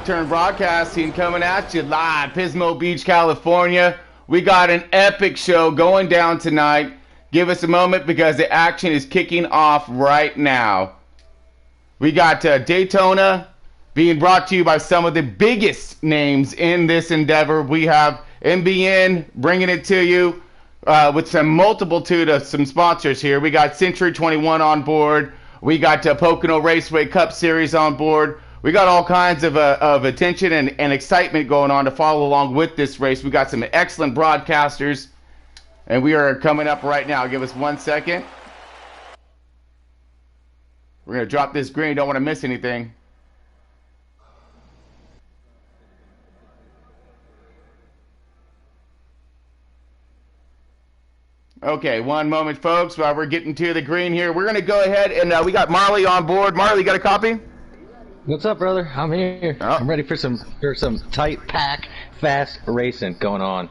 Turn Broadcasting coming at you live, Pismo Beach, California. We got an epic show going down tonight. Give us a moment because the action is kicking off right now. We got Daytona being brought to you by some of the biggest names in this endeavor. We have MBN bringing it to you with some multitude of some sponsors here. We got Century 21 on board. We got Pocono Raceway Cup Series on board. We got all kinds of attention and excitement going on to follow along with this race. We got some excellent broadcasters, and we are coming up right now. Give us 1 second. We're going to drop this green. Don't want to miss anything. Okay, one moment, folks, while we're getting to the green here. We're going to go ahead, and we got Marley on board. Marley, got a copy? What's up, brother? I'm here. Oh. I'm ready for some tight pack, fast racing going on.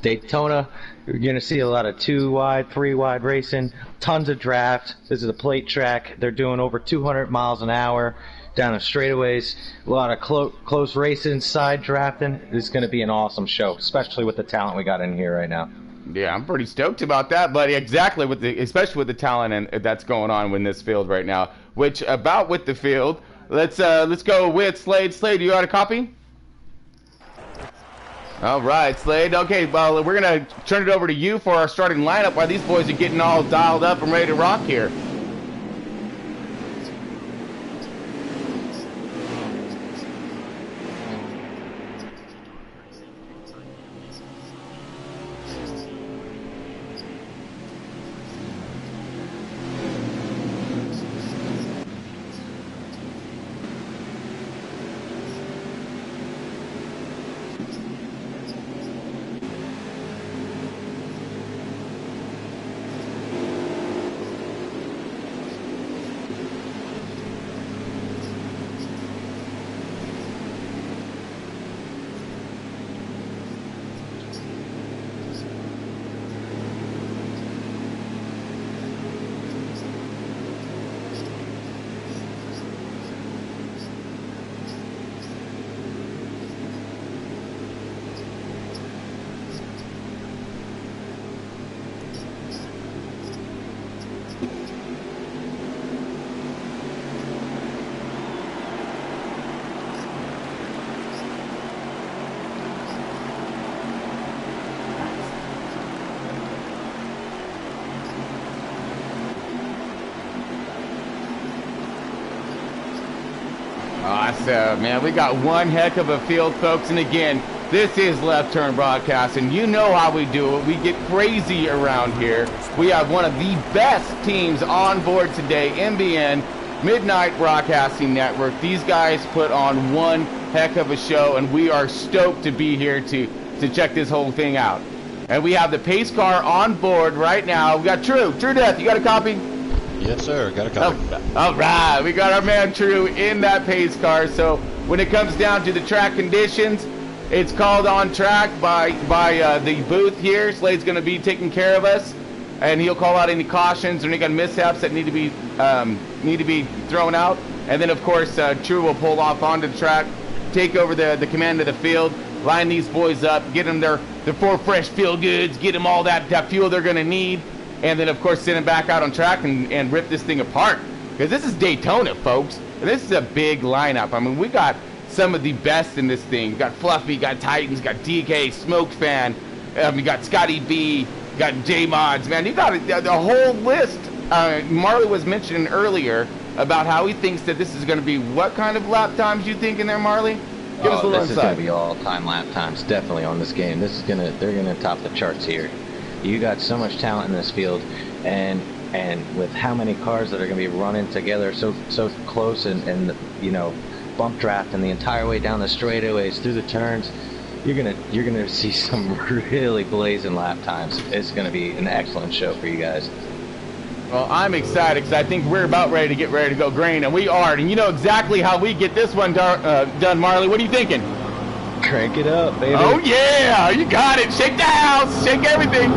Daytona, you're going to see a lot of 2-wide, 3-wide racing, tons of draft. This is a plate track. They're doing over 200 miles an hour down the straightaways. A lot of close racing, side drafting. This is going to be an awesome show, especially with the talent we got in here right now. Yeah, I'm pretty stoked about that, buddy. Exactly, especially with the talent that's going on in this field right now. With the field, let's go with Slade. Slade, you got a copy? All right, Slade. Okay, well, we're going to turn it over to you for our starting lineup while these boys are getting all dialed up and ready to rock here. Awesome, man. We got one heck of a field, folks. And again, this is Left Turn Broadcasting. You know how we do it. We get crazy around here. We have one of the best teams on board today, MBN, Midnight Broadcasting Network. These guys put on one heck of a show, and we are stoked to be here to check this whole thing out. And we have the pace car on board right now. We got True Death. You got a copy? Yes, sir. Got a copy. All right. We got our man True in that pace car. So when it comes down to the track conditions, it's called on track by the booth here. Slade's going to be taking care of us, and he'll call out any cautions or any kind of mishaps that need to be thrown out. And then, of course, True will pull off onto the track, take over the command of the field, line these boys up, get them their 4 fresh feel goods, get them all that fuel they're going to need. And then, of course, send him back out on track and rip this thing apart. Because this is Daytona, folks. And this is a big lineup. I mean, we got some of the best in this thing. We got Fluffy, got Titans, got DK, Smoke Fan. We got Scotty B, got J-Mods. Man, you got the whole list. Marley was mentioning earlier about how he thinks that this is going to be what kind of lap times you think in there, Marley? Give us a little insight. This is going to be all-time lap times, definitely, on this game. They're going to top the charts here. You got so much talent in this field, and with how many cars that are going to be running together so close and you know, bump drafting the entire way down the straightaways through the turns, you're gonna see some really blazing lap times. It's going to be an excellent show for you guys. Well, I'm excited because I think we're about ready to go green, and we are. And you know exactly how we get this one done, Marley. What are you thinking? Crank it up, baby. Oh, yeah. You got it. Shake the house. Shake everything.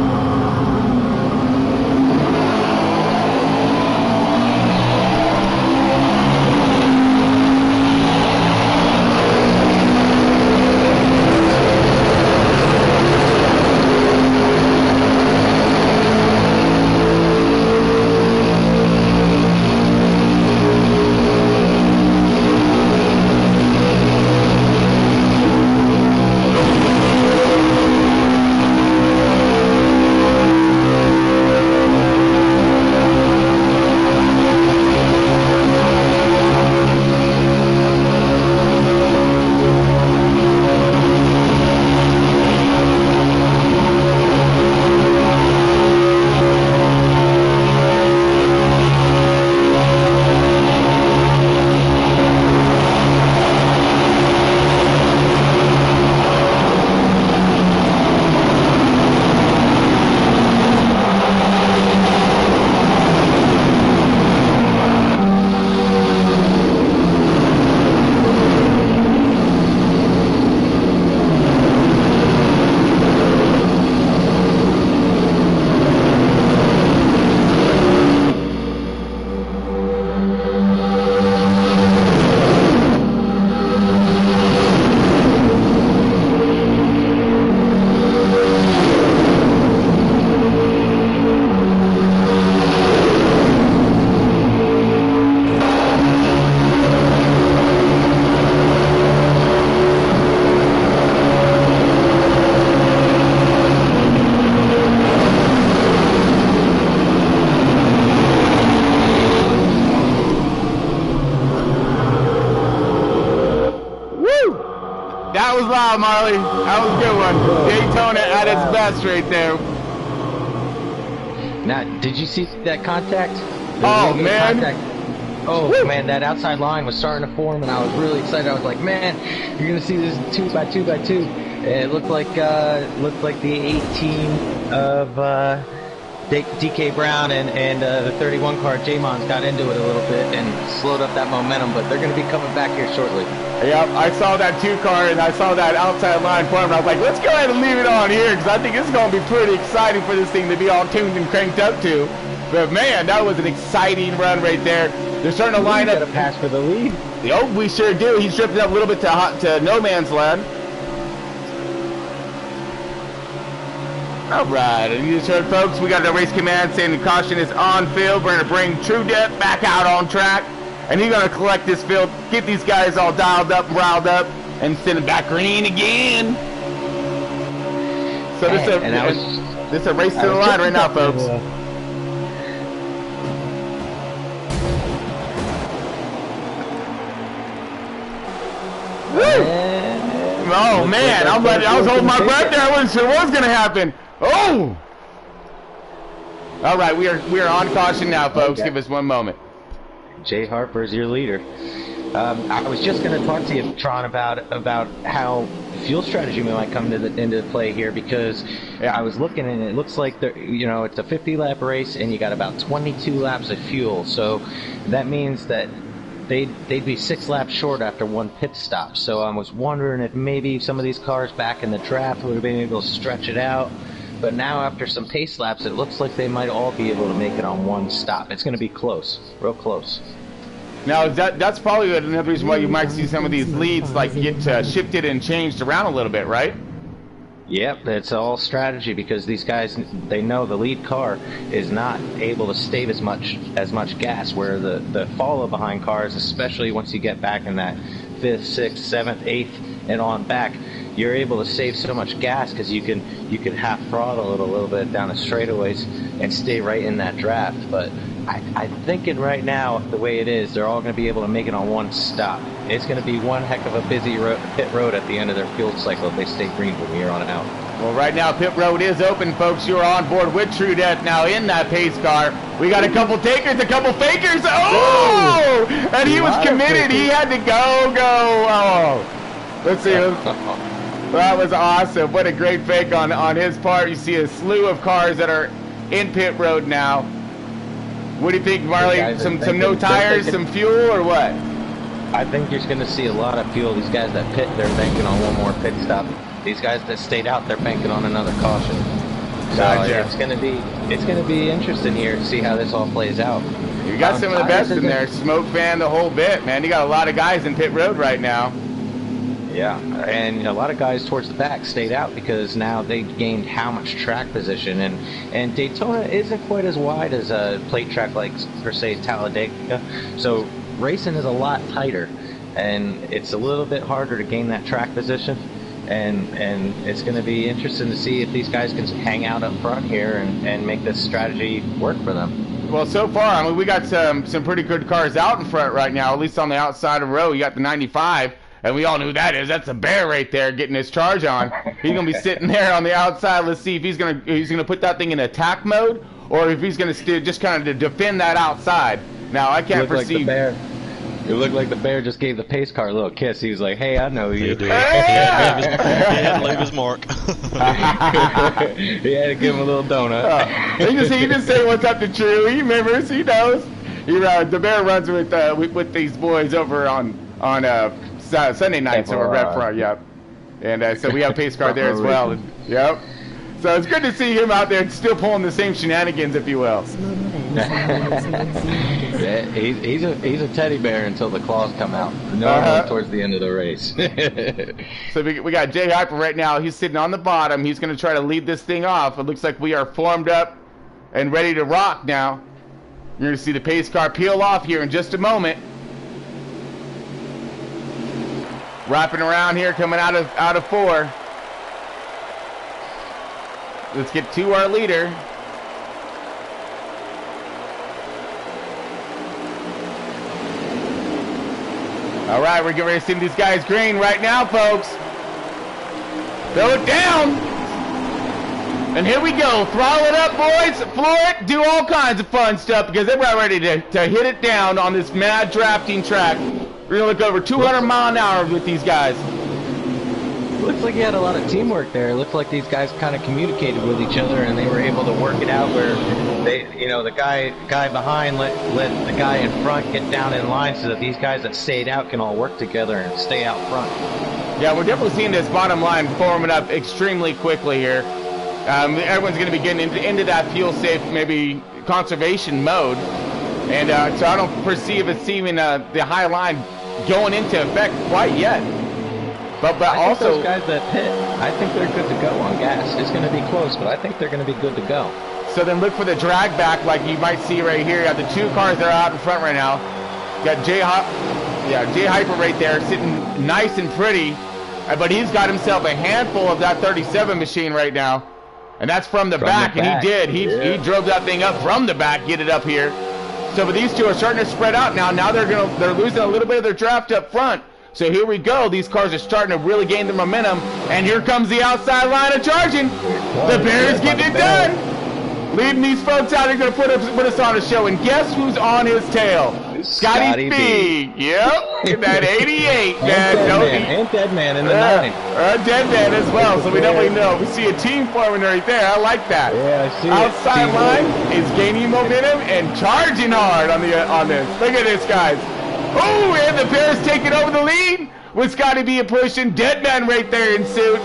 That was loud, Marley. That was a good one. Daytona at its best right there. Now, did you see that contact? Oh, man. Oh, man, that outside line was starting to form, and I was really excited. I was like, man, you're going to see this 2x2x2. It looked like the 18 of DK Brown and the 31 car J-Mons got into it a little bit and slowed up that momentum, but they're going to be coming back here shortly. Yep, I saw that 2 car and I saw that outside line form, and I was like, let's go ahead and leave it on here because I think it's going to be pretty exciting for this thing to be all tuned and cranked up to. But man, that was an exciting run right there. They're starting to line up. Got a pass for the lead. Oh, we sure do. He's drifting up a little bit to no man's land. All right, and you just heard, folks, we got the race command saying the caution is on field. We're going to bring True Death back out on track, and he's going to collect this field, get these guys all dialed up and riled up, and send it back green again. So this is a race to the line right now, folks. Oh man, I was holding my breath there. I wasn't sure what was going to happen. Oh! All right, we are on caution now, folks. Okay. Give us one moment. Jay Harper's your leader. I was just going to talk to you, Tron, about how fuel strategy might come into play here, because I was looking and it looks like it's a 50-lap race and you got about 22 laps of fuel. So that means that they'd be 6 laps short after one pit stop. So I was wondering if maybe some of these cars back in the draft would have been able to stretch it out. But now after some pace laps, it looks like they might all be able to make it on one stop. It's going to be close, real close. Now that's probably another reason why you might see some of these leads like get shifted and changed around a little bit, right? Yep, it's all strategy, because these guys, they know the lead car is not able to save as much gas, where the follow behind cars, especially once you get back in that 5th, 6th, 7th, 8th and on back, you're able to save so much gas because you can half throttle it a little bit down the straightaways and stay right in that draft. But I'm thinking right now, the way it is, they're all going to be able to make it on one stop. It's going to be one heck of a busy pit road at the end of their fuel cycle if they stay green from here on out. Well, right now pit road is open, folks. You're on board with True Death now in that pace car. We got a couple takers, a couple fakers. Oh! And he was committed. He had to go. Oh. Let's see. That was awesome. What a great fake on his part. You see a slew of cars that are in pit road now. What do you think, Marley? Some no tires, some fuel, or what? I think you're going to see a lot of fuel. These guys that pit, they're banking on one more pit stop. These guys that stayed out, they're banking on another caution. So gotcha. it's going to be interesting here to see how this all plays out. You got some of the best in there. Smoke fan, the whole bit, man. You got a lot of guys in pit road right now. Yeah, and a lot of guys towards the back stayed out because now they gained how much track position, and Daytona isn't quite as wide as a plate track like, per se, Talladega, so racing is a lot tighter, and it's a little bit harder to gain that track position, and it's going to be interesting to see if these guys can hang out up front here and make this strategy work for them. Well, so far, I mean, we got some pretty good cars out in front right now, at least on the outside of the row. You got the 95. And we all know who that is. That's a bear right there getting his charge on. He's gonna be sitting there on the outside. Let's see if he's gonna put that thing in attack mode, or if he's gonna just kind of defend that outside. Now I can't perceive. It looked like the bear just gave the pace car a little kiss. He was like, "Hey, I know you." He had to leave his mark. He had to give him a little donut. He just say what's up to True. He remembers. He knows. The bear runs with these boys over on Sunday nights over Red Front, yep. And so we have pace car there as well. Yep. So it's good to see him out there still pulling the same shenanigans, if you will. Yeah, he's a teddy bear until the claws come out. Normally towards the end of the race. So we got Jay Hyper right now. He's sitting on the bottom. He's going to try to lead this thing off. It looks like we are formed up and ready to rock now. You're going to see the pace car peel off here in just a moment. Wrapping around here, coming out of 4. Let's get to our leader. All right, we're getting ready to send these guys green right now, folks. Throw it down. And here we go. Throttle it up, boys. Floor it. Do all kinds of fun stuff because they're about ready to hit it down on this mad drafting track. We're going to look over 200 mile an hour with these guys. Looks like you had a lot of teamwork there. It looked like these guys kind of communicated with each other and they were able to work it out where they, you know, the guy behind let the guy in front get down in line so that these guys that stayed out can all work together and stay out front. Yeah, we're definitely seeing this bottom line forming up extremely quickly here. Everyone's going to be getting into that fuel safe, maybe conservation mode. And so I don't perceive it seeing the high line going into effect quite yet. But I also, think those guys that pit, I think they're good to go on gas. It's going to be close, but I think they're going to be good to go. So then look for the drag back like you might see right here. You have the two cars that are out in front right now. You got Jay Hyper right there sitting nice and pretty. But he's got himself a handful of that 37 machine right now. And that's from the back. And he did. He drove that thing up from the back, get it up here. So but these two are starting to spread out now. Now they're losing a little bit of their draft up front. So here we go. These cars are starting to really gain the momentum. And here comes the outside line of charging. The Bears getting it done. Leading these folks out. They're going to put us on a show. And guess who's on his tail? Scotty B. Yep. That 88. And Deadman in the 9. Deadman as well. So we definitely know. We see a team forming right there. I like that. Yeah, I see outside line is gaining momentum and charging hard on this. Look at this, guys. Oh, and the Bears taking over the lead with Scotty B pushing. Deadman right there in suit.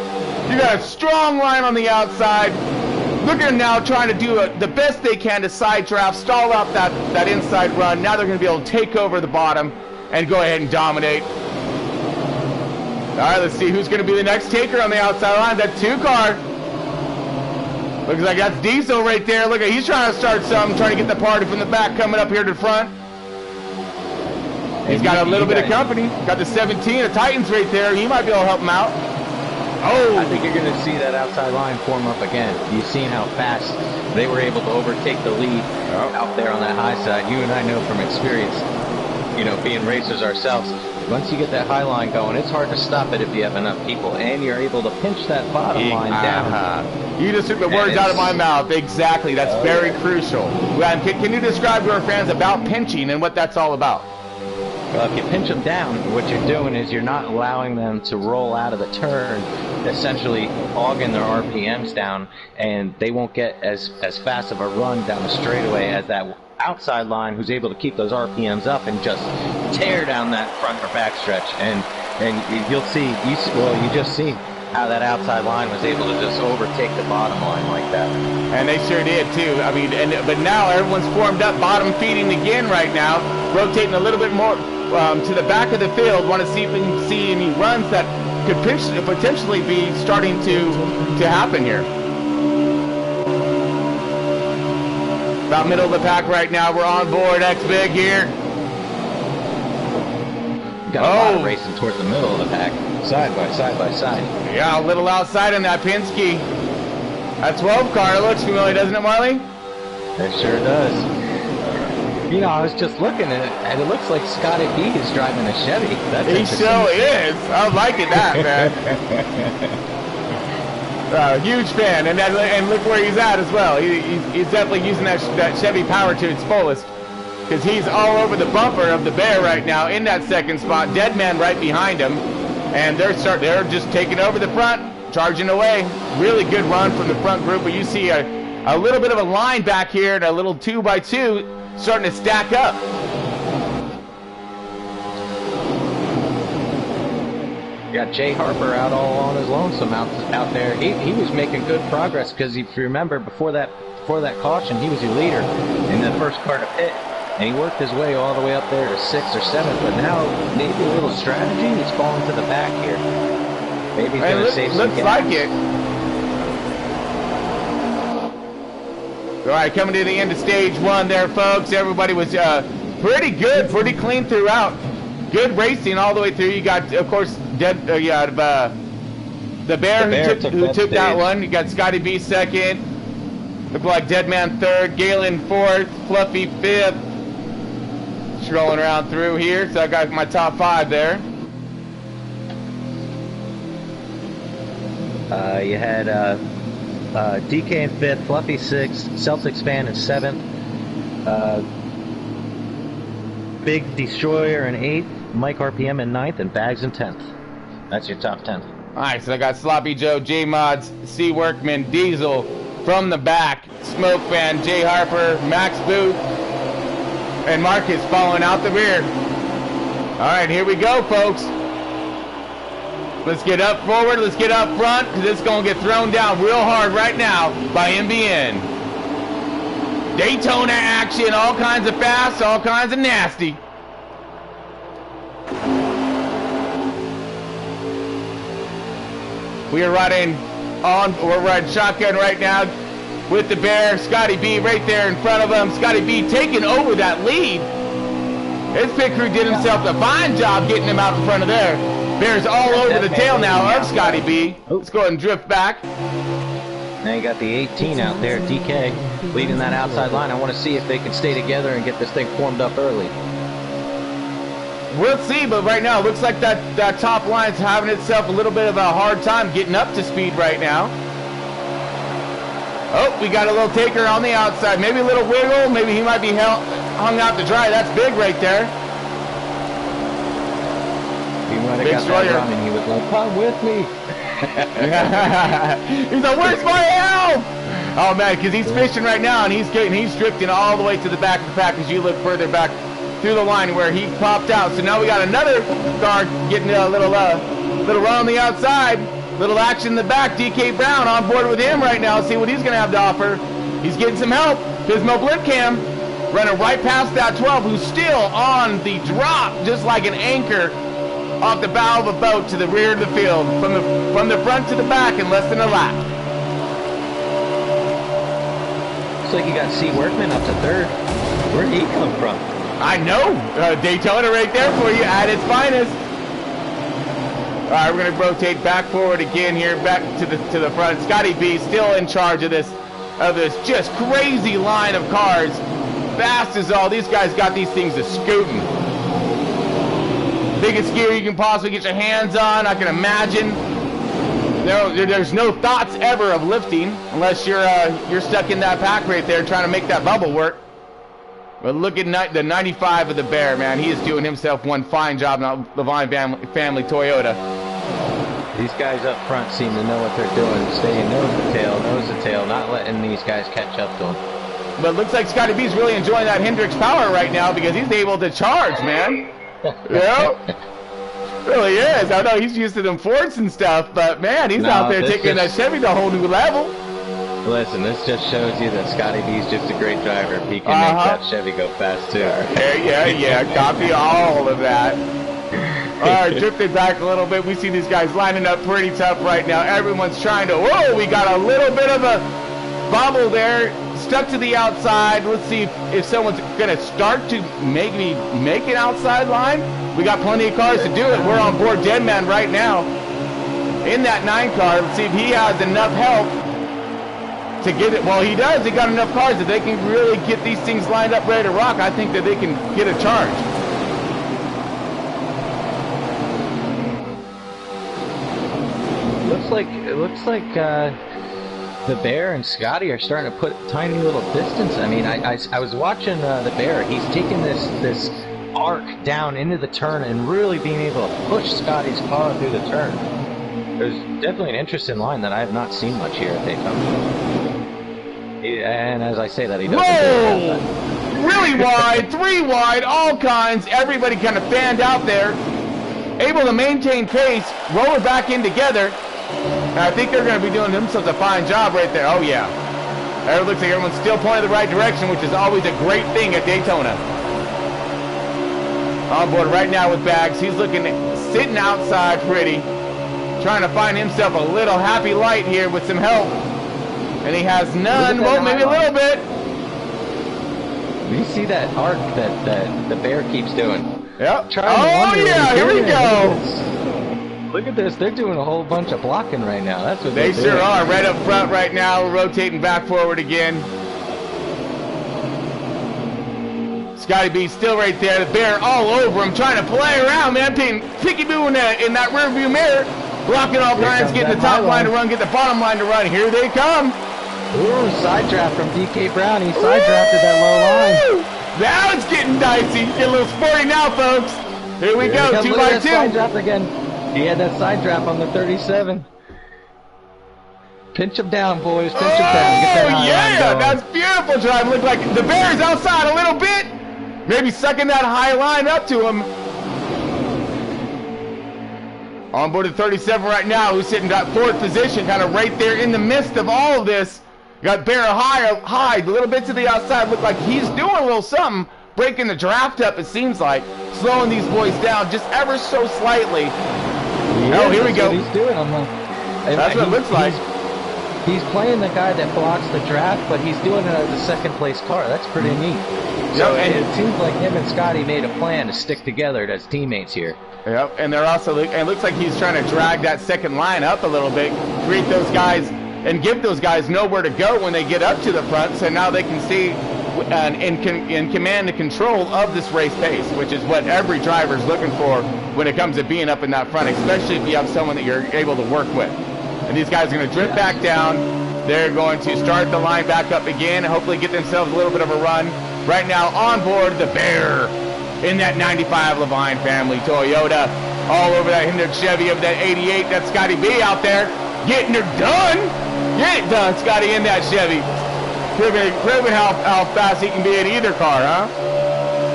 You got a strong line on the outside. Looking now trying to do the best they can to side draft, stall out that inside run. Now they're going to be able to take over the bottom and go ahead and dominate. All right, let's see who's going to be the next taker on the outside line. That 2 car. Looks like that's Diesel right there. Look at he's trying to start something, trying to get the party from the back coming up here to the front. He's got a little bit of company. Got the 17 of Titans right there. He might be able to help him out. Oh! I think you're going to see that outside line form up again. You've seen how fast they were able to overtake the lead out there on that high side. You and I know from experience, you know, being racers ourselves, once you get that high line going, it's hard to stop it if you have enough people, and you're able to pinch that bottom line down. You just took the words out of my mouth. Exactly. That's very crucial. Can you describe to our fans about pinching and what that's all about? Well, if you pinch them down, what you're doing is you're not allowing them to roll out of the turn, essentially hogging their RPMs down, and they won't get as fast of a run down the straightaway as that outside line who's able to keep those RPMs up and just tear down that front or back stretch. And you'll see, you just see how that outside line was able to just overtake the bottom line like that. And they sure did too. I mean, but now everyone's formed up, bottom feeding again right now, rotating a little bit more to the back of the field. Want to see if we can see any runs that could potentially be starting to happen here. About middle of the pack right now. We're on board. X-Big here. Got a lot of racing towards the middle of the pack. Side by side. Yeah, a little outside in that Penske. That 12 car, it looks familiar, doesn't it, Marley? It sure does. You know, I was just looking at it, and it looks like Scotty B is driving a Chevy. He sure is. I'm liking that, man. Huge fan, and look where he's at as well. He's definitely using that Chevy power to its fullest. Because he's all over the bumper of the Bear right now in that second spot. Deadman right behind him. And they're just taking over the front, charging away. Really good run from the front group. But you see a little bit of a line back here and a little 2x2 starting to stack up. You got Jay Harper out all on his lonesome out there. He was making good progress because if you remember before that caution, he was your leader in the first car to pit. And he worked his way all the way up there to 6th or 7th, but now maybe a little strategy, he's falling to the back here. Maybe he's going to save some gas. Looks like it. All right, coming to the end of stage 1 there, folks. Everybody was pretty good, pretty clean throughout. Good racing all the way through. You got, of course, the Bear who took that one. You got Scotty B 2nd. Looked like Deadman 3rd, Galen 4th, Fluffy 5th. Scrolling around through here, so I got my top 5 there. You had DK in 5th, Fluffy 6th, Celtics fan in 7th, Big Destroyer in 8th, Mike RPM in 9th, and Bags in 10th. That's your top 10. Alright, so I got Sloppy Joe, J Mods, C Workman, Diesel from the back, Smoke Fan, Jay Harper, Max Booth, and Marcus following out the rear. Alright, here we go, folks. Let's get up forward, let's get up front, because it's going to get thrown down real hard right now by MBN. Daytona action, all kinds of fast, all kinds of nasty. We are we're riding shotgun right now with the Bear. Scotty B right there in front of him. Scotty B taking over that lead. His pit crew did himself a fine job getting him out in front of there. Bear's all over the tail now of Scotty B. Let's go ahead and drift back. Now you got the 18 out there, DK, leading that outside line. I want to see if they can stay together and get this thing formed up early. We'll see, but right now it looks like that top line's having itself a little bit of a hard time getting up to speed right now. Oh, we got a little taker on the outside. Maybe a little wiggle. Maybe he might be hung out to dry. That's big right there. He might have got that running. He was like, come with me. He's like, where's my help? Oh, man, because he's fishing right now, and he's drifting all the way to the back of the pack as you look further back through the line where he popped out. So now we got another car getting a little run on the outside. Little action in the back. DK Brown on board with him right now. See what he's going to have to offer. He's getting some help. Pismo Blitcam running right past that 12, who's still on the drop, just like an anchor off the bow of a boat to the rear of the field, from the front to the back in less than a lap. Looks like you got C Workman up to 3rd. Where'd he come from? I know. Daytona right there for you at its finest. All right, we're going to rotate back forward again here, back to the front. Scotty B still in charge of this just crazy line of cars. Fast as all. These guys got these things a scooting. Biggest gear you can possibly get your hands on, I can imagine. There's no thoughts ever of lifting unless you're stuck in that pack right there trying to make that bubble work. But look at the 95 of the Bear, man. He is doing himself one fine job now. Levine family Toyota. These guys up front seem to know what they're doing. Staying nose to tail, not letting these guys catch up to them. But it looks like Scotty B's really enjoying that Hendrix power right now because he's able to charge, man. Yeah, really is. I know he's used to them Fords and stuff, but man, he's out there taking that Chevy to a whole new level. Listen, this just shows you that Scotty B's just a great driver. He can make that Chevy go fast too. Yeah, copy all of that. All right, drifting back a little bit. We see these guys lining up pretty tough right now. Everyone's trying to. Whoa, we got a little bit of a bobble there. Stuck to the outside. Let's see if someone's going to start to maybe make an outside line. We got plenty of cars to do it. We're on board Deadman right now in that 9 car. Let's see if he has enough help to get it. Well, he does. He got enough cars that they can really get these things lined up ready to rock. I think that they can get a charge. It looks like the Bear and Scotty are starting to put tiny little distance. I mean, I was watching the Bear. He's taking this arc down into the turn and really being able to push Scotty's car through the turn. There's definitely an interesting line that I have not seen much here at Daytona. And as I say that, he doesn't. Whoa! Really wide, 3 wide, all kinds. Everybody kind of fanned out there, able to maintain pace, roll it back in together. And I think they're going to be doing themselves a fine job right there. Oh, yeah. It looks like everyone's still pointing the right direction, which is always a great thing at Daytona. On board right now with Bags. He's sitting outside pretty, trying to find himself a little happy light here with some help. And he has none. Well, maybe a little bit. You see that arc that the Bear keeps doing? Yep. Oh, yeah. Here we go. Look at this. They're doing a whole bunch of blocking right now. That's what they sure are. Right up front right now. We're rotating back forward again. Scotty B still right there. The Bear all over him, trying to play around, man. Picky-boo in that rear view mirror. Blocking all kinds, getting the top line to run, get the bottom line to run. Here they come. Ooh, side draft from DK Brown. He side drafted that low line. Now it's getting dicey. Get a little sporty now, folks. Here we go, 2x2. Side draft again. He had that side draft on the 37. Pinch him down, boys. Pinch him down. Get that yeah, that's beautiful drive. Look like the Bears outside a little bit. Maybe sucking that high line up to him. On board the 37 right now, who's sitting at fourth position, kind of right there in the midst of all of this. Got Bear high, little bit to the outside. Look like he's doing a little something, breaking the draft up, it seems like. Slowing these boys down just ever so slightly. Oh, here we go. He's doing. That's what it looks like. He's playing the guy that blocks the draft, but he's doing it as a second place car. That's pretty neat. So it seems like him and Scotty made a plan to stick together as teammates here. Yep, and they're also, and it looks like he's trying to drag that second line up a little bit, create those guys, and give those guys nowhere to go when they get up to the front, so now they can see in command and control of this race pace, which is what every driver's looking for when it comes to being up in that front, especially if you have someone that you're able to work with. And these guys are going to drift back down. They're going to start the line back up again and hopefully get themselves a little bit of a run. Right now on board the Bear in that 95 Levine family Toyota. All over that hindered Chevy of that 88. That's Scotty B out there getting her done. Get it done, Scotty, in that Chevy. Proving how fast he can be in either car, huh?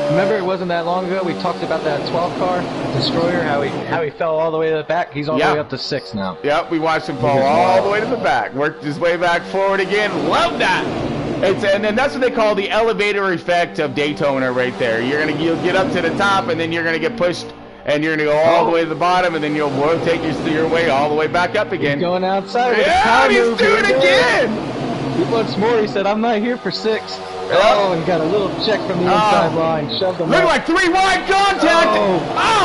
Remember, it wasn't that long ago we talked about that 12 car Destroyer, how he fell all the way to the back. He's all the way up to 6 now. Yep, we watched him fall all the way to the back. Worked his way back forward again. Love that. And then that's what they call the elevator effect of Daytona right there. You'll get up to the top, and then you're gonna get pushed, and you're gonna go all the way to the bottom, and then you'll rotate your way all the way back up again. He's going outside. Yeah, he's doing it again. He wants more. He said, "I'm not here for 6." Oh, and got a little check from the inside line. Shoved him Look up. like 3 wide contact.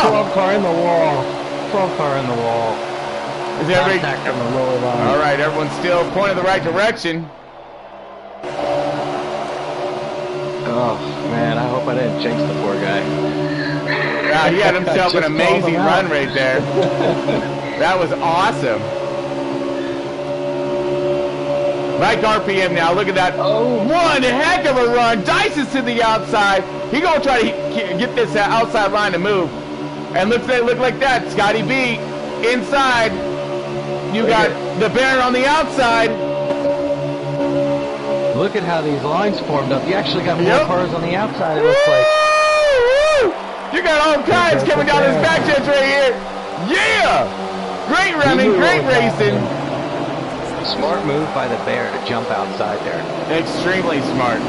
12 car in the wall. 12 car in the wall. Is everybody contact on the lower line? All right, everyone's still pointing the right direction. Oh man, I hope I didn't jinx the poor guy. Yeah, he had himself an amazing run right there. That was awesome. Mike RPM now, look at that. Oh, one heck of a run. Dices to the outside. He gonna try to get this outside line to move. And look like that. Scotty B inside. You got the Bear on the outside. Look at how these lines formed up. You actually got more cars on the outside, it looks like. You got all kinds coming down this back stretch right here. Yeah! Great running, great racing. Smart move by the Bear to jump outside there. Extremely smart.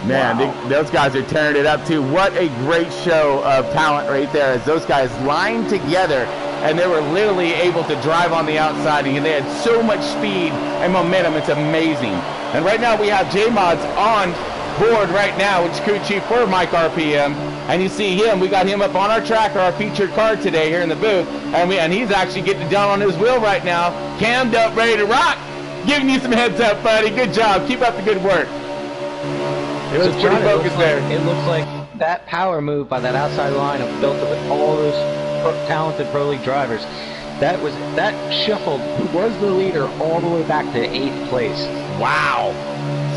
Man, those guys are tearing it up too. What a great show of talent right there as those guys lined together and they were literally able to drive on the outside and they had so much speed and momentum. It's amazing. And right now we have J-Mods on board right now, which is crew chief for Mike RPM. And you see him, we got him up on our tracker, our featured car today here in the booth. And he's actually getting down on his wheel right now, cammed up, ready to rock. Giving you some heads up, buddy. Good job. Keep up the good work. It was pretty focused there. It looks like that power move by that outside line built up with all those talented pro league drivers. That shuffled who was the leader all the way back to 8th place. Wow.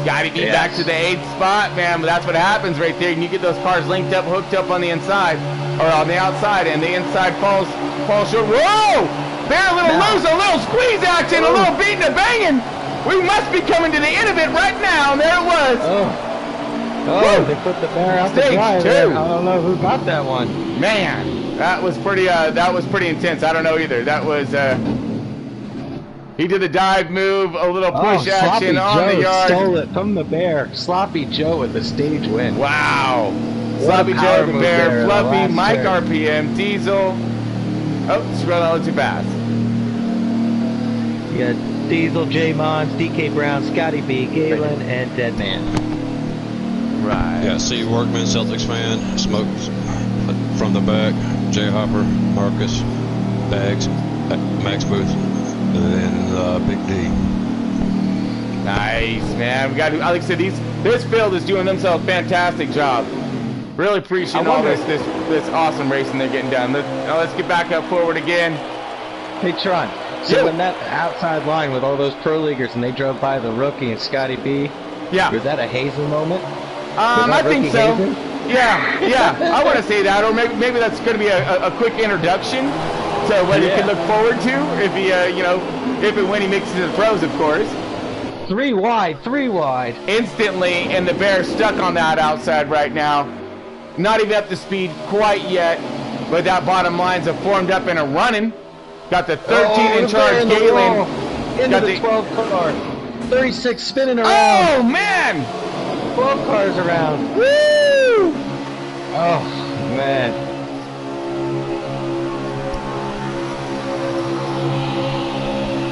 Scotty B back to the 8th spot, man. But that's what happens right there. And you get those cars linked up, hooked up on the inside, or on the outside, and the inside falls short. Whoa! Bear a little loose, a little squeeze action, a little beating and banging. We must be coming to the end of it right now. And there it was. Oh, they put the Bear out the drive. I don't know who got that one. Man, that was pretty intense. I don't know either. That was he did the dive move, a little push action on the yard. Stole it from the Bear. Sloppy Joe with the stage win. Wow. Sloppy Joe, the Bear, Fluffy, Mike RPM, Diesel. Oh, scroll a little too fast. You got Diesel, J Mons, DK Brown, Scotty B, Galen, and Deadman. Right. Yeah, Steve Workman, Celtics fan, Smokes from the back, Jay Hopper, Marcus, Bags, Max Booth, and then Big D. Nice, man. We got to, like I said, this field is doing themselves a fantastic job. Really appreciate all this awesome racing they're getting done. Let's get back up forward again. Hey, Tron. So when that outside line with all those pro leaguers and they drove by the rookie and Scotty B, was that a hazing moment? I think so. Hazing? Yeah. I want to say that, or maybe that's going to be a quick introduction to what he can look forward to if he, if and when he makes it to the pros, of course. 3 wide. Instantly, and the Bear's stuck on that outside right now. Not even up to speed quite yet, but that bottom line's formed up and a running. Got the 13 in charge, Galen. Into the 12 car. 36 spinning around. Oh, man! 12 cars around. Woo! Oh, man.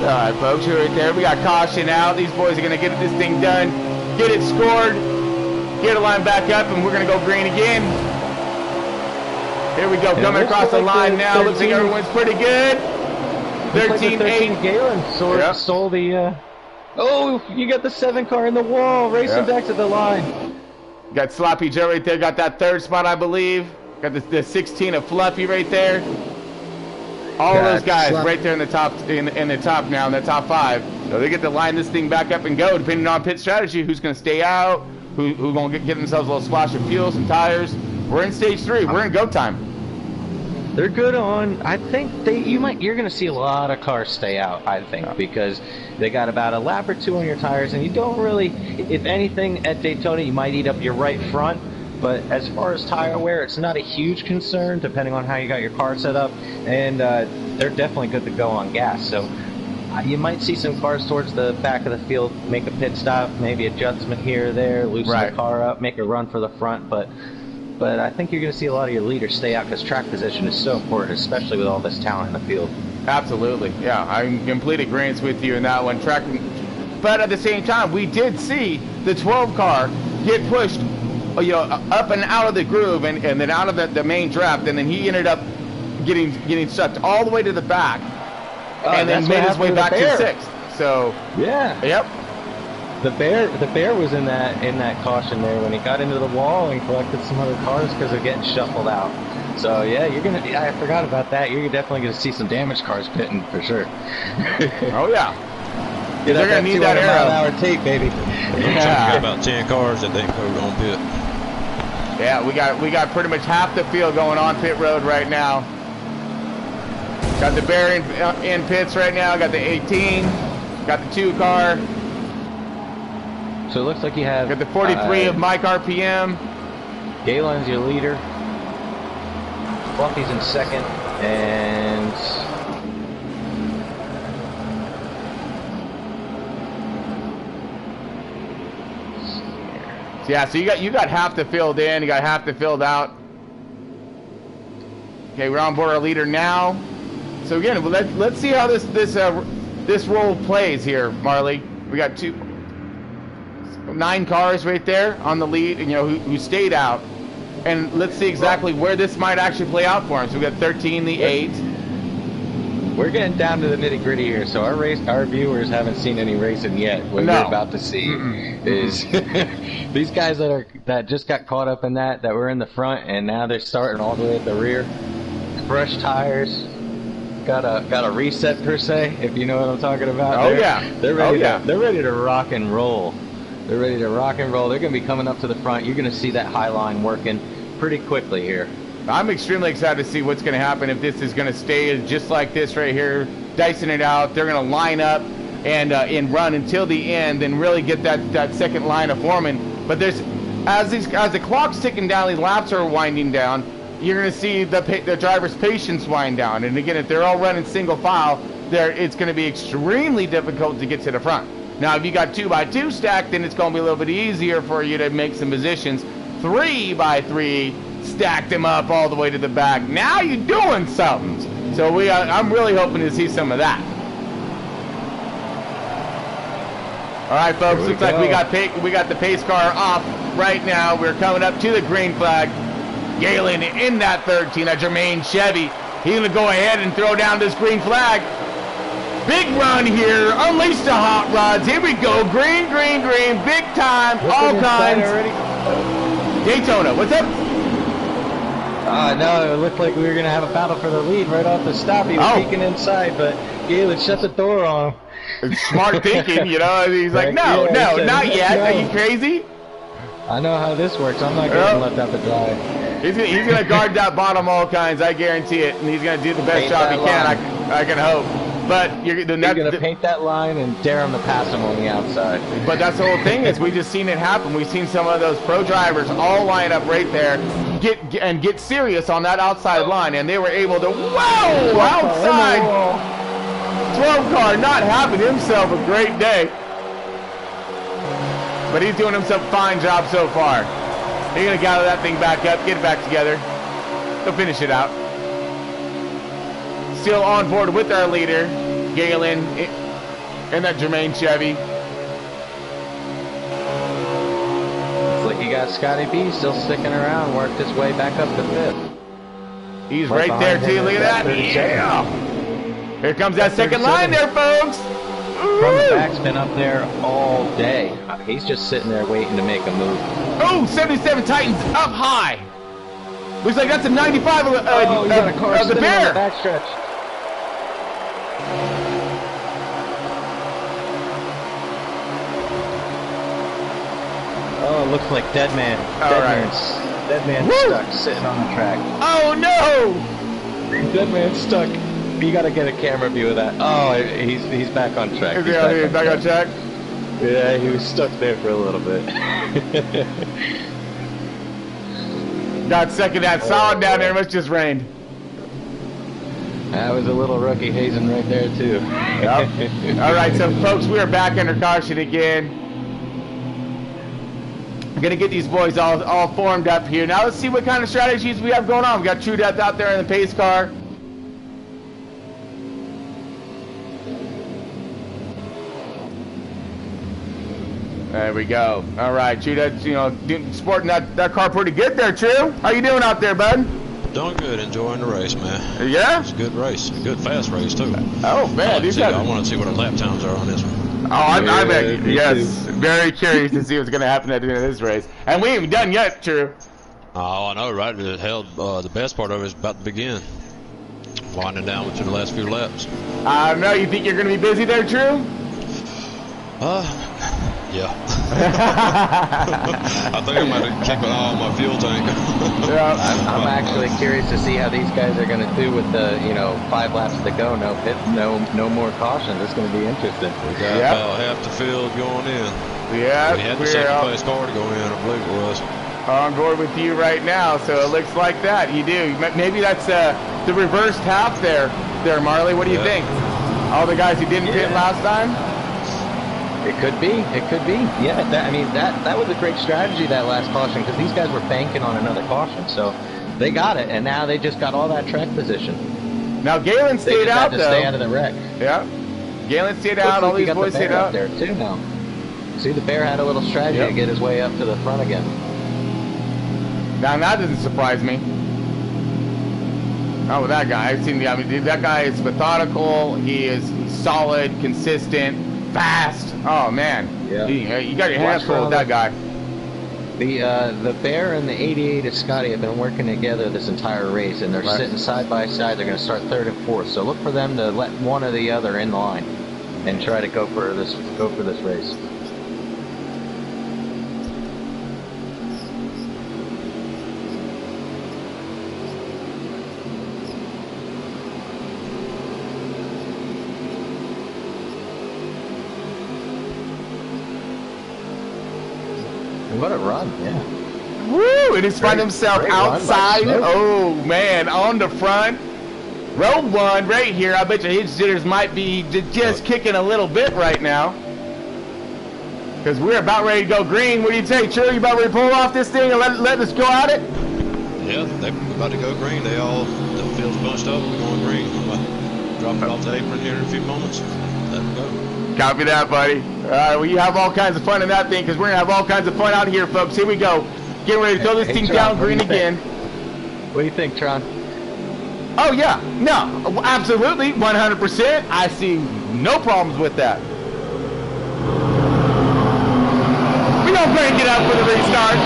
All right, folks, right there. We got caution out. These boys are going to get this thing done, get it scored, get a line back up, and we're going to go green again. Here we go, coming across the line now. Looks like everyone's pretty good. 13-8. Galen stole the... Oh, you got the 7 car in the wall, racing back to the line. Got Sloppy Joe right there. Got that 3rd spot, I believe. Got the 16 of Fluffy right there. All those guys right there in the top now, in the top 5. So they get to line this thing back up and go, depending on pit strategy. Who's going to stay out? Who's going to get themselves a little splash of fuel, some tires. We're in stage 3. We're in go time. They're good on. I think you're going to see a lot of cars stay out. I think because they got about a lap or 2 on your tires, and you don't really. If anything, at Daytona, you might eat up your right front. But as far as tire wear, it's not a huge concern, depending on how you got your car set up, and they're definitely good to go on gas. So you might see some cars towards the back of the field make a pit stop, maybe adjustment here or there, loosen the car up, make a run for the front, but I think you're going to see a lot of your leaders stay out because track position is so important, especially with all this talent in the field. Absolutely, yeah, I'm in complete agreement with you in that one. But at the same time, we did see the 12 car get pushed, up and out of the groove and then out of the main draft, and then he ended up getting sucked all the way to the back, and then made his way back to 6th. So yep. The bear was in that caution there when he got into the wall and collected some other cars because they're getting shuffled out. So yeah, I forgot about that. You're definitely gonna see some damaged cars pitting for sure. Oh yeah. They're gonna need that mile-an-hour tape, baby. Yeah. About 10 cars that they code on pit. Yeah, we got pretty much half the field going on pit road right now. Got the Bear in pits right now. Got the 18. Got the 2 car. So it looks like you have... Got the 43 of Mike RPM. Galen's your leader. Fluffy's in 2nd. And... Yeah, so you got half the field in, you got half the field out. Okay, we're on board our leader now. So again, let's see how this role plays here, Marley. We got 9 cars right there on the lead, who stayed out, and let's see exactly where this might actually play out for him. So we got 13, the 8. We're getting down to the nitty gritty here, so our viewers haven't seen any racing yet. What we're about to see is these guys that just got caught up in that were in the front, and now they're starting all the way at the rear. Fresh tires, got a reset per se, if you know what I'm talking about. They're ready to rock and roll. They're ready to rock and roll. They're going to be coming up to the front. You're going to see that high line working pretty quickly here. I'm extremely excited to see what's going to happen if this is going to stay just like this right here, dicing it out. They're going to line up and run until the end and really get that second line of forming. But as the clock's ticking down, these laps are winding down, you're going to see the driver's patience wind down. And again, if they're all running single file, it's going to be extremely difficult to get to the front. Now, if you got 2x2 stacked, then it's going to be a little bit easier for you to make some positions. 3x3 stacked them up all the way to the back. Now you're doing something. So I'm really hoping to see some of that. All right, folks, looks like we got the pace car off right now. We're coming up to the green flag. Galen in that 13, that Jermaine Chevy. He's going to go ahead and throw down this green flag. Big run here. Unleash the hot rods. Here we go. Green, green, green. Big time. All kinds. Daytona, what's up? No, it looked like we were going to have a battle for the lead right off the stop. He was peeking inside, but Galen shut the door on him. Smart thinking, you know. He's like, no, not yet. Are you crazy? I know how this works. I'm not getting left out to dry. He's gonna guard that bottom all kinds. I guarantee it, and he's gonna do the best job he can. I can hope. But you're gonna paint that line and dare him to pass him on the outside. But that's the whole thing is we just seen it happen. We've seen some of those pro drivers all line up right there, get serious on that outside line, and they were able to outside. 12 car not having himself a great day, but he's doing himself a fine job so far. He's going to gather that thing back up, get it back together. He'll finish it out. Still on board with our leader, Galen, and that Jermaine Chevy. Looks like you got Scotty B still sticking around, worked his way back up to 5th. He's right there too, look at that. Yeah! Here comes that second line there, folks. From the back's been up there all day. He's just sitting there waiting to make a move. Oh, 77 Titans up high. Looks like that's a 95 of the Bear. Backstretch. Oh, it looks like Dead Man. Dead Man's stuck sitting on the track. Oh no! Dead Man's stuck. You gotta get a camera view of that. Oh, he's back on track. Is he back on track? Yeah, he was stuck there for a little bit. Got second that solid down there. Must just rained. That was a little rookie hazing right there too. Yep. All right, so folks, we are back under caution again. I'm gonna get these boys all formed up here. Now let's see what kind of strategies we have going on. We got True Death out there in the pace car. There we go. All right, True Death, you know, sporting that car pretty good there, True. How you doing out there, bud? Doing good, enjoying the race, man. Yeah? It's a good race, a good fast race too. Oh man, I want to see what our lap times are on this one. Oh, I'm yes, very curious to see what's going to happen at the end of this race. And we ain't even done yet, True. Oh, I know, right? Hell, the best part of it is about to begin. Winding down to the last few laps. No, you think you're going to be busy there, True? Yeah. I think I might have kicked an eye on my fuel tank. Yeah. I'm actually curious to see how these guys are going to do with the, 5 laps to go. No pit, no more caution. This is going to be interesting. We got about half the field going in. Yeah, we had the second place car to go in, I believe it was. On board with you right now, so it looks like that. You do. Maybe that's the reversed half there, Marley. What do you think? All the guys who didn't pit last time? It could be. It could be. Yeah, that was a great strategy, that last caution, because these guys were banking on another caution. So they got it, and now they just got all that track position. Now Galen stayed out, though. They just had to stay out of the wreck. Yeah. Galen stayed out. All these boys stayed out. There, too, now. See, the Bear had a little strategy to get his way up to the front again. Now, that doesn't surprise me. Oh, that guy. That guy is methodical. He is solid, consistent. Fast. Oh man. Yeah. You got your hands full with that guy. The Bear and the 88 of Scotty have been working together this entire race, and they're sitting side by side. They're going to start 3rd and 4th. So look for them to let one or the other in line and try to go for this race. What a run, yeah. Woo! And he's finding himself outside. Oh, man, on the front. Row 1 right here. I bet you his jitters might be just kicking a little bit right now. Because we're about ready to go green. What do you say, True? You about ready to pull off this thing and let us go at it? Yeah, they're about to go green. The field's bunched up. We're going green. I'm about to drop it off the apron here in a few moments. Let them go. Copy that, buddy. All right, well, you have all kinds of fun in that thing because we're going to have all kinds of fun out here, folks. Here we go. Getting ready to throw this thing Tron, down green again. What do you think, Tron? Oh, yeah. No, absolutely. 100%. I see no problems with that. We don't crank it up for the restart.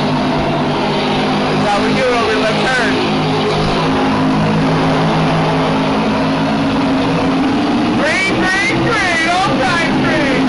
That's how we do it over here. Left turn. Green, green, green. All time green.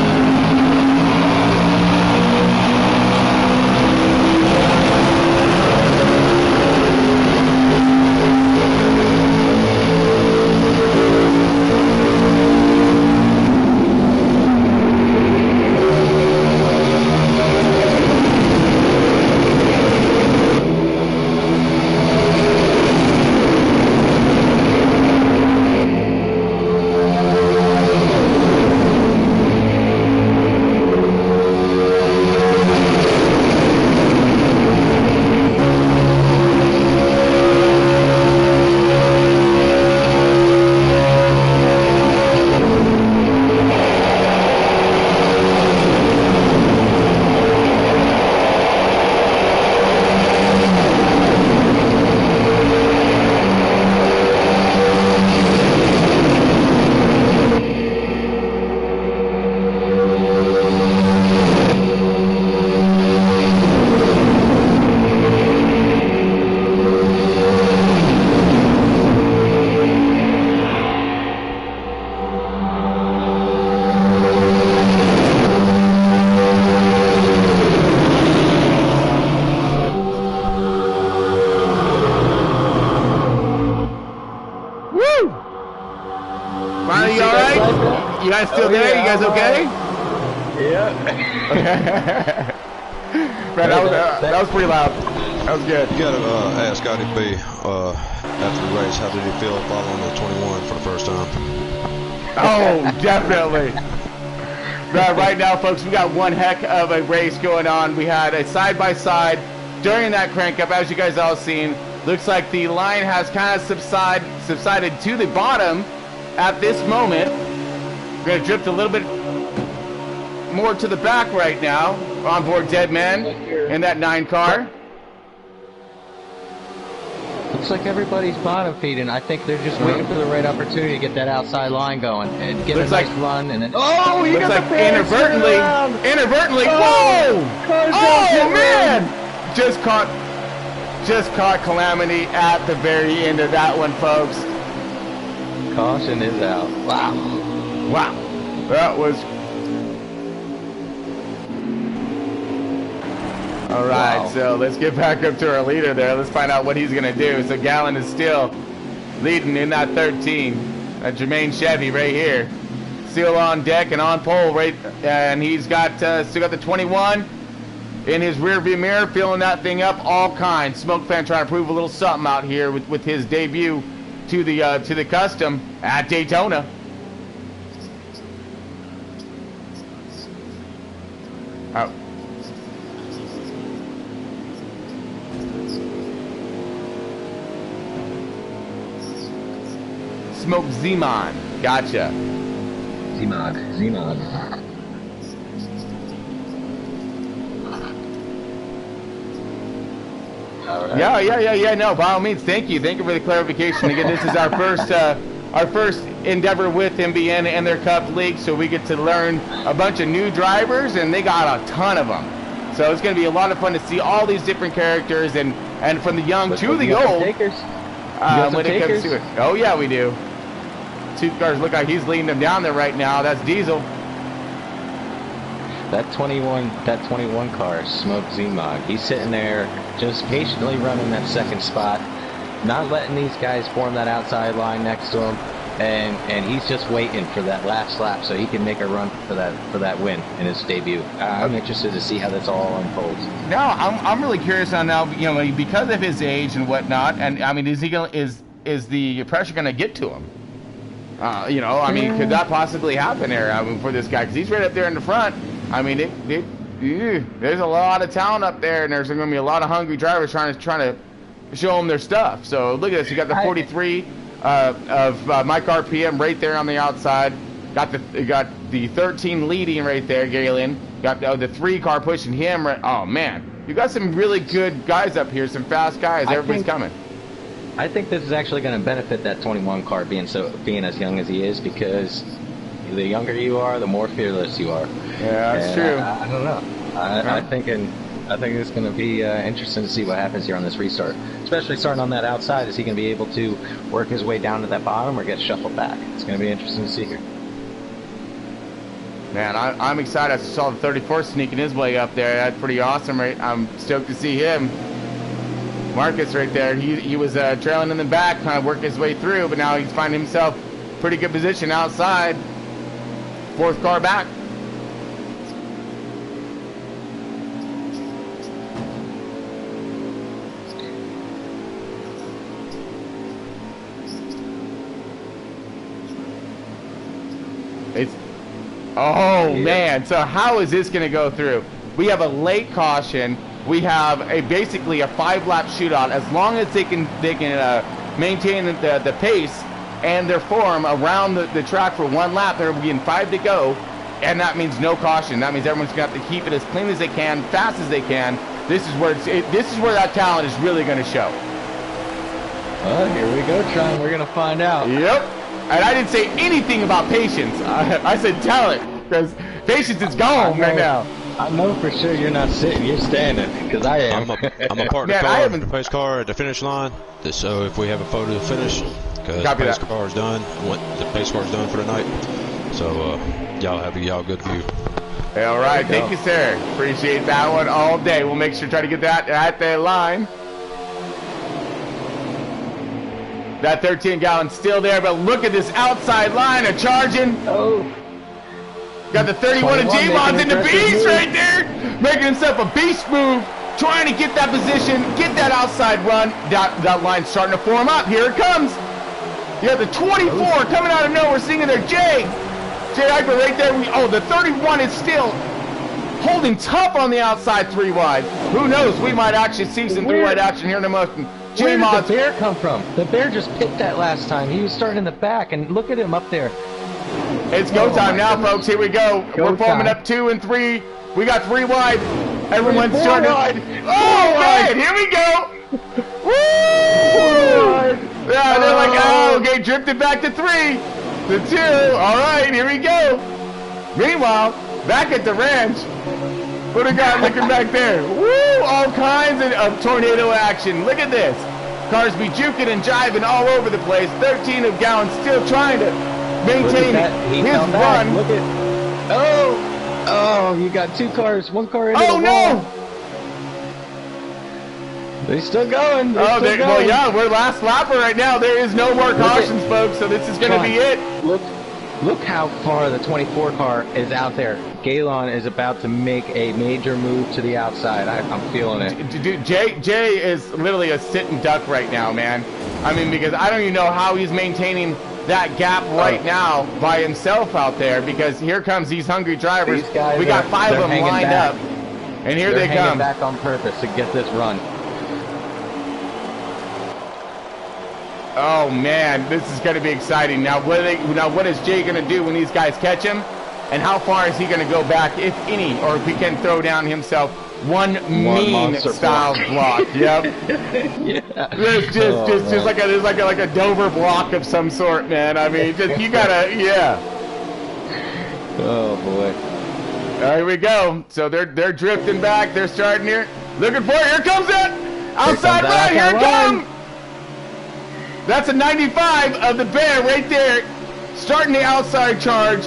You guys still there? You guys okay? Yeah. Man, that was pretty loud. That was good. You gotta ask LTB after the race, how did he feel following the 21 for the first time? Oh, definitely. Right now, folks, we got one heck of a race going on. We had a side-by-side during that crank up, as you guys all seen. Looks like the line has kind of subsided to the bottom at this moment. We're going to drift a little bit more to the back right now. On board Deadman in that 9 car. Looks like everybody's bottom feeding. I think they're just waiting for the right opportunity to get that outside line going and get a nice run. And then he looks like inadvertently. Whoa! Oh man! Just caught Calamity at the very end of that one, folks. Caution is out. Wow. That was. All right, so let's get back up to our leader there. Let's find out what he's going to do. So Gallon is still leading in that 13. That Jermaine Chevy right here. Still on deck and on pole, right? And he's got still got the 21 in his rear view mirror, filling that thing up all kinds. Smoke Fan trying to prove a little something out here with his debut to the custom at Daytona. Oh. Smoke Z-Mod. Gotcha. Z-Mod. Right. Yeah. No, by all means, thank you for the clarification. Again, this is our first endeavor with MBN and their Cup League, so we get to learn a bunch of new drivers, and they got a ton of them. So it's going to be a lot of fun to see all these different characters, and from the young to the old. When it comes to it. Oh yeah, we do. 2 cars look like he's leading them down there right now. That's Diesel. That 21 car, Smoke Z-Mod, he's sitting there just patiently running that second spot, not letting these guys form that outside line next to him, and he's just waiting for that last lap so he can make a run for that win in his debut. I'm interested to see how this all unfolds. No, I'm really curious on now, because of his age and whatnot, and I mean, is the pressure going to get to him? Could that possibly happen there? For this guy, because he's right up there in the front. I mean, there's a lot of talent up there, and there's going to be a lot of hungry drivers trying to show them their stuff. So look at this. You got the 43 of Mike RPM right there on the outside. Got the 13 leading right there, Galen. Got the 3 car pushing him. Right. Oh man, you got some really good guys up here, some fast guys. Everybody's coming. I think this is actually going to benefit that 21 car being as young as he is, because the younger you are, the more fearless you are. Yeah, that's true. I don't know. I think it's going to be interesting to see what happens here on this restart, especially starting on that outside. Is he going to be able to work his way down to that bottom or get shuffled back? It's going to be interesting to see here. Man, I'm excited. I saw the 34 sneaking his way up there. That's pretty awesome. Right? I'm stoked to see him. Marcus right there. He was trailing in the back, trying to work his way through, but now he's finding himself pretty good position outside. 4th car back. Oh man, so how is this going to go through? We have a late caution. We have basically a 5-lap shootout. As long as they can maintain the pace and their form around the track for 1 lap, there will be 5 to go, and that means no caution. That means everyone's going to have to keep it as clean as they can, fast as they can. This is where that talent is really going to show. Well, here we go, Tron. We're going to find out. Yep. And I didn't say anything about patience. I said talent, because patience is gone right now. I know for sure you're not sitting, you're standing, because I am. I'm a partner car, the pace car at the finish line, so if we have a photo to finish, because the pace car is done, the pace car is done for the night, so y'all good view. All right, thank you, sir. Appreciate that one all day. We'll make sure to try to get that at the line. That 13-gallon still there, but look at this outside line of charging. Oh. Got the 31 of J-Bon's in the beast right there, making himself a beast move, trying to get that position, get that outside run. That line's starting to form up. Here it comes. You have the 24 coming out of nowhere, singing there. Jay Hyper right there. The 31 is still holding tough on the outside 3 wide. Who knows? We might actually see some 3 wide action here in a moment. Where did the bear come from? The bear just picked that last time. He was starting in the back, and look at him up there. It's go time now, folks. Here we go. We're forming up 2 and 3. We got 3 wide. Everyone's starting wide. Oh, man. Here we go. Woo! Yeah, they're like, okay, drifted back to 3. To 2. All right, here we go. Meanwhile, back at the ranch, what do we got looking back there? Woo! All kinds of tornado action. Look at this. Cars be juking and jiving all over the place. 13 of Gallon still trying to maintain his run. Look at. Oh, you got 2 cars. 1 car in. Oh no! They're still going. Well, yeah, we're last lapper right now. There is no more cautions, folks. So this is going to be it. Look how far the 24 car is out there. Galen is about to make a major move to the outside. I'm feeling it. Dude, Jay is literally a sitting duck right now, man. I mean, because I don't even know how he's maintaining that gap right now by himself out there, because here comes these hungry drivers. We got 5 of them lined up, and here they come. Back on purpose to get this run. Oh man, this is going to be exciting. Now what is Jay going to do when these guys catch him? And how far is he going to go back, if any, or if he can throw down himself one mean style block? Yep. Yeah. There's just like a Dover block of some sort, man. I mean, you gotta, yeah. Oh boy. Here we go. So they're drifting back. They're starting here. Looking for it. Here comes it. Outside run. Here it comes. That's a 95 of the bear right there, starting the outside charge,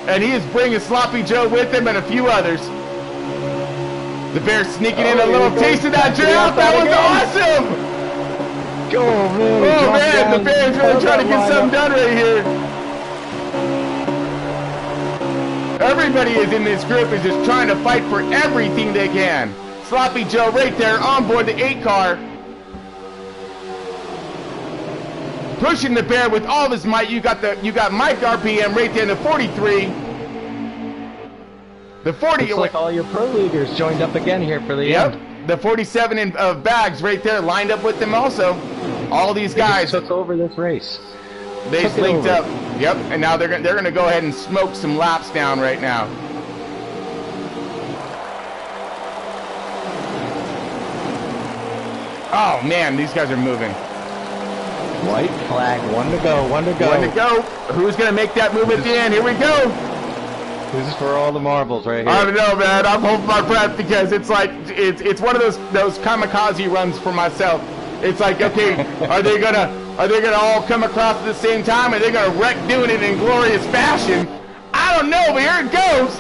and he is bringing Sloppy Joe with him and a few others. The bear sneaking in a little taste of that draft. That was awesome. Oh man, the bear's really trying to get something done right here. Everybody is in this group is just trying to fight for everything they can. Sloppy Joe right there on board the 8 car. Pushing the bear with all of his might. You got Mike RPM right there in the 43. The 40. Looks like all your pro leaguers joined up again here for the end. The 47 of Bags right there lined up with them also. All these guys took over this race. They linked up. Yep, and now they're gonna go ahead and smoke some laps down right now. Oh man, these guys are moving. White flag, one to go, one to go. One to go. Who's gonna make that move at the end? Here we go. This is for all the marbles right here. I don't know, man. I'm holding my breath because it's like it's one of those kamikaze runs for myself. It's like, okay, are they gonna all come across at the same time? Are they gonna wreck doing it in glorious fashion? I don't know, but here it goes.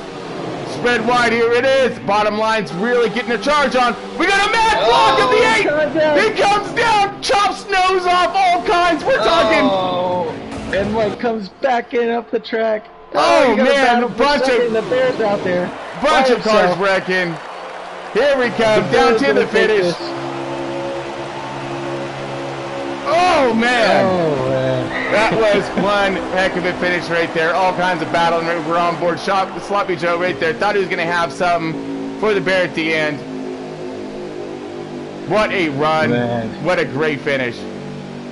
Spread wide, here it is. Bottom line's really getting a charge on. We got a mad block of the 8. He comes down, chops nose off, all kinds. We're talking. Oh, and White comes back in up the track. Oh man, a bunch of the Bears out there. Bunch of cars wrecking. Here we come, down to the finish. Oh man. Oh man. That was one heck of a finish right there. All kinds of battling. We're on board. Sloppy Joe right there. Thought he was going to have something for the Bear at the end. What a run. Man. What a great finish.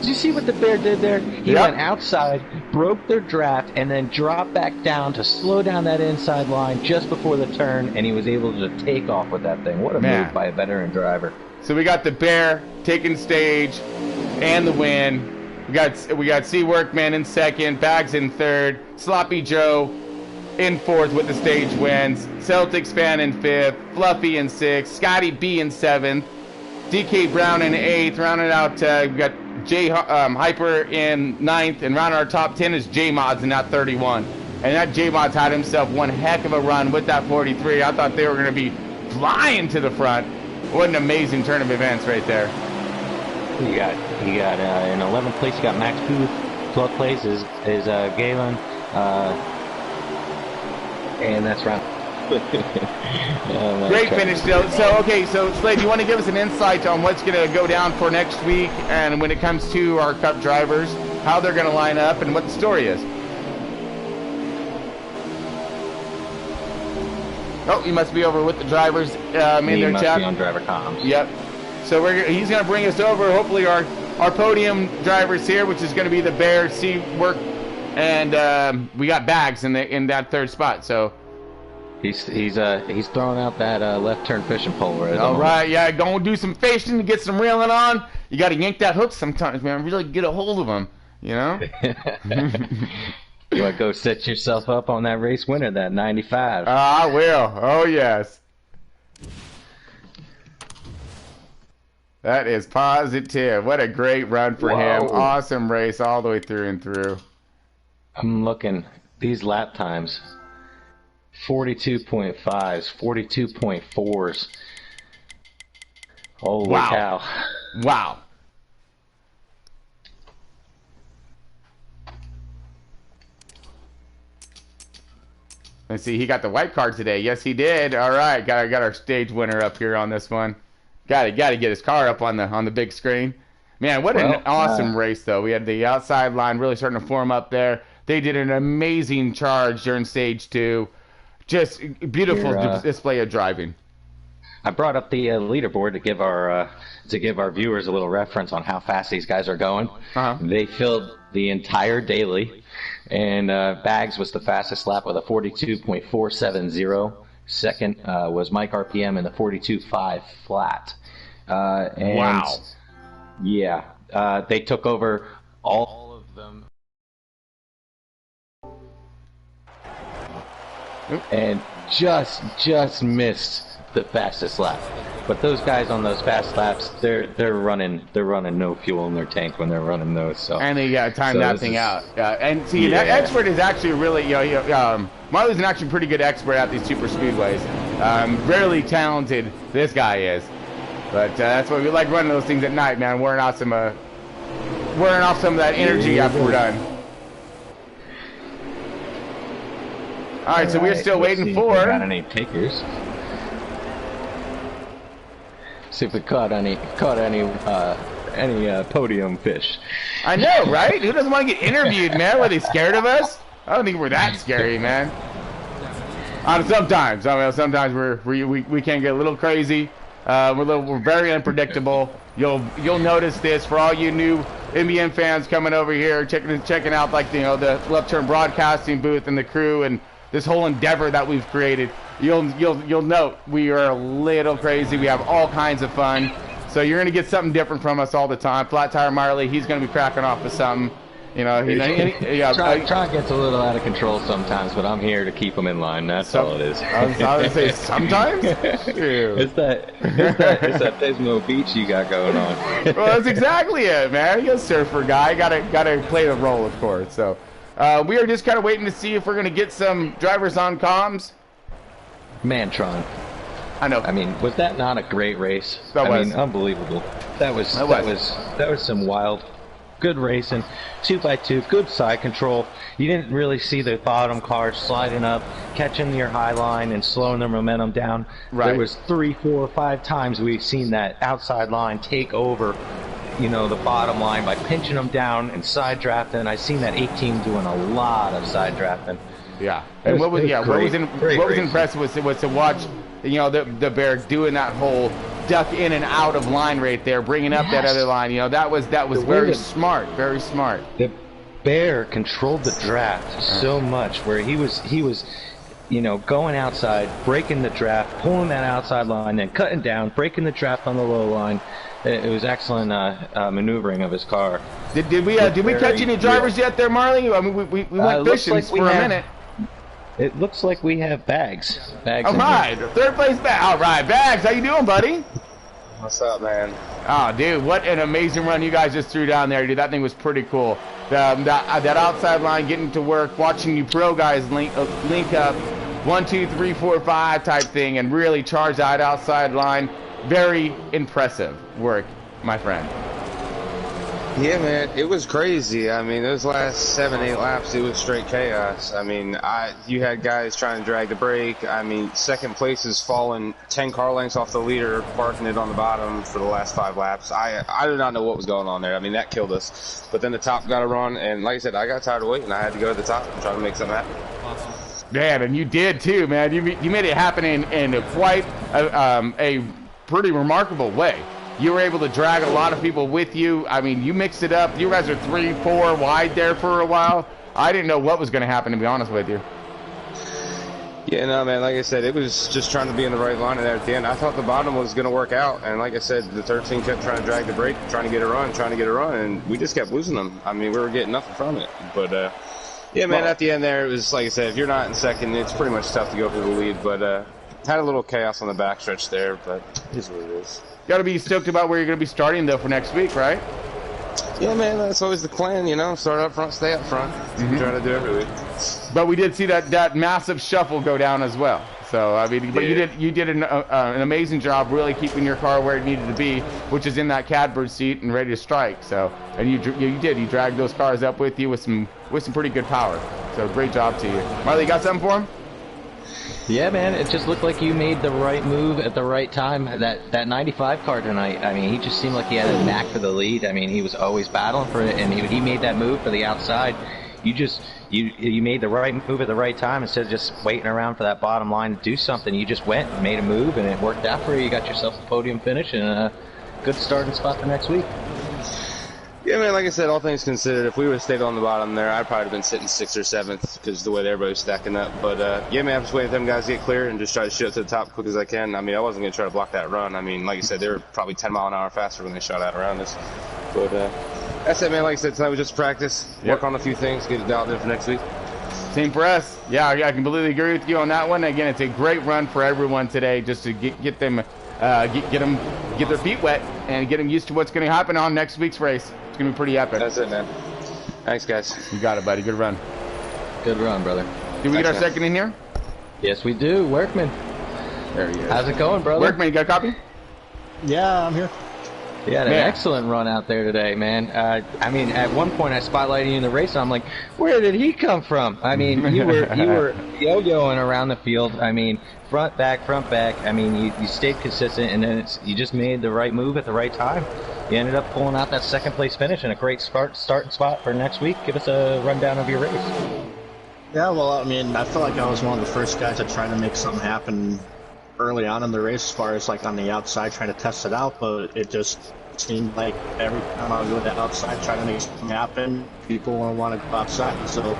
Did you see what the Bear did there? He went outside, broke their draft, and then dropped back down to slow down that inside line just before the turn, and he was able to take off with that thing. What a move by a veteran driver. So we got the Bear taking stage and the win. We got C Workman in second, Bags in third, Sloppy Joe in fourth with the stage wins, Celtics fan in fifth, Fluffy in sixth, Scotty B in seventh, DK Brown in eighth. Rounding out, we got J Hyper in ninth, and rounding our top 10 is J Mods in that 31. And that J Mods had himself one heck of a run with that 43. I thought they were going to be flying to the front. What an amazing turn of events right there. You got in 11th place. You got Max Booth. 12th place is Galen, and that's round. Great finish, though. So okay, so Slade, you want to give us an insight on what's going to go down for next week, and when it comes to our Cup drivers, how they're going to line up, and what the story is? Oh, you must be over with the drivers in their chat. Be on driver comms. Yep. So he's going to bring us over, hopefully, our podium drivers here, which is going to be the Bear, C Work, and we got Bags in that third spot. So he's throwing out that left turn fishing pole right. All right, yeah, go do some fishing to get some reeling on. You got to yank that hook sometimes, man. Really get a hold of them, you know. You want to go set yourself up on that race winner, that 95? I will. Oh yes. That is positive. What a great run for him. Awesome race all the way through and through. I'm looking. These lap times. 42.5s, 42.4s. Holy cow. Wow. Let's see, he got the white card today. Yes, he did. All right, got our stage winner up here on this one. Got to get his car up on the big screen. Man, what an awesome race, though. We had the outside line really starting to form up there. They did an amazing charge during stage 2. Just beautiful display of driving. I brought up the leaderboard to give our viewers a little reference on how fast these guys are going. They filled the entire daily, and Bags was the fastest lap with a 42.470. Second was Mike RPM in the 42.5 flat. And yeah, they took over all of them. And just missed the fastest lap. But those guys on those fast laps, they're running no fuel in their tank when they're running those. So and they time that thing out. And see, that expert is actually really Marley's an actually pretty good expert at these super speedways. Rarely talented this guy is, but that's why we like running those things at night, man. Wearing off some of that energy after we're done. All right, so we're still waiting for. Got any takers? See if we caught any podium fish. I know, right? Who doesn't want to get interviewed, man? Were they scared of us? I don't think we're that scary, man. Sometimes we can get a little crazy. We're very unpredictable. You'll notice this for all you new NBN fans coming over here, checking out like the Left Turn broadcasting booth and the crew and this whole endeavor that we've created. You'll note we are a little crazy. We have all kinds of fun. So you're gonna get something different from us all the time. Flat Tire Marley, he's gonna be cracking off with something. Tron gets a little out of control sometimes, but I'm here to keep him in line. That's all it is. I was gonna say sometimes. It's that Pismo Beach you got going on. Well, that's exactly it, man. You're a surfer guy. Gotta play the role, of course. So we are just kind of waiting to see if we're gonna get some drivers on comms. Man, Tron. I know. I mean, was that not a great race? I mean, unbelievable. That was some wild. Good racing, 2x2, good side control. You didn't really see the bottom cars sliding up, catching your high line and slowing their momentum down. Right. There was 3, 4, 5 times we've seen that outside line take over, the bottom line by pinching them down and side drafting. I've seen that 18 doing a lot of side drafting. Yeah, and what was impressive was to watch, the Bear doing that whole duck in and out of line right there, bringing up that other line. That was very smart, very smart. The Bear controlled the draft so much, where he was going outside, breaking the draft, pulling that outside line, then cutting down, breaking the draft on the low line. It was excellent maneuvering of his car. Did we catch any drivers yet there, Marley? I mean, we went fishing for a minute. It looks like we have Bags. All right, third place Bags. All right, Bags, how you doing, buddy? What's up, man? Oh, dude, what an amazing run you guys just threw down there, dude. That thing was pretty cool. That outside line, getting to work, watching you pro guys link up, 1, 2, 3, 4, 5 type thing, and really charge that outside line. Very impressive work, my friend. Yeah, man, it was crazy. I mean, those last 7, 8 laps, it was straight chaos. I mean, you had guys trying to drag the brake. I mean, second place is falling 10 car lengths off the leader, parking it on the bottom for the last 5 laps. I do not know what was going on there. I mean, that killed us. But then the top got a run, and like I said, I got tired of waiting. I had to go to the top and try to make something happen. Awesome. Man, and you did too, man. You made it happen in quite a pretty remarkable way. You were able to drag a lot of people with you. I mean, you mixed it up. You guys are 3, 4 wide there for a while. I didn't know what was going to happen, to be honest with you. Yeah, no, man, like I said, it was just trying to be in the right line there at the end. I thought the bottom was going to work out, and like I said, the 13 kept trying to drag the brake, trying to get a run, and we just kept losing them. I mean, we were getting nothing from it. But, yeah, man, at the end there, it was, like I said, if you're not in second, it's pretty much tough to go for the lead. But had a little chaos on the backstretch there, but it is what it is. Got to be stoked about where you're going to be starting, though, for next week, right? Yeah, man, that's always the plan, Start up front, stay up front. Try to do every week. But we did see that massive shuffle go down as well. So, I mean, but you did an amazing job really keeping your car where it needed to be, which is in that catbird seat and ready to strike. So, and you dragged those cars up with you with some pretty good power. So, great job to you. Marley, you got something for him? Yeah, man, it just looked like you made the right move at the right time. That 95 car tonight, I mean, he just seemed like he had a knack for the lead. I mean, he was always battling for it, and he made that move for the outside. You made the right move at the right time instead of just waiting around for that bottom line to do something. You just went and made a move, and it worked out for you. You got yourself a podium finish and a good starting spot for next week. Yeah, man, like I said, all things considered, if we would have stayed on the bottom there, I'd probably have been sitting 6th or 7th because the way everybody was stacking up. But, yeah, man, I'm just waiting for them guys to get clear and just try to shoot up to the top as quick as I can. I mean, I wasn't going to try to block that run. I mean, like you said, they were probably 10 mile an hour faster when they shot out around us. But that's it, man. Like I said, tonight was just practice, work on a few things, get it dialed in for next week. Same for us. Yeah, I can completely agree with you on that one. Again, it's a great run for everyone today just to get them get their feet wet and get them used to what's going to happen on next week's race. It's going to be pretty epic. That's it, man. Thanks, guys. You got it, buddy. Good run. Good run, brother. Did we get our second in here? Yes, we do. Workman. There he is. How's it going, brother? Workman, you got a copy? Yeah, I'm here. You had an excellent run out there today, man. I mean, at one point I spotlighted you in the race, and I'm like, where did he come from? I mean, you were yo-yoing around the field. I mean, front, back. I mean, you stayed consistent, and then you just made the right move at the right time. You ended up pulling out that second place finish and a great starting spot for next week. Give us a rundown of your race. Yeah, well, I mean, I feel like I was one of the first guys to try to make something happen early on in the race as far as like on the outside trying to test it out, but it just seemed like every time I would go to the outside trying to make something happen, people want to go outside. So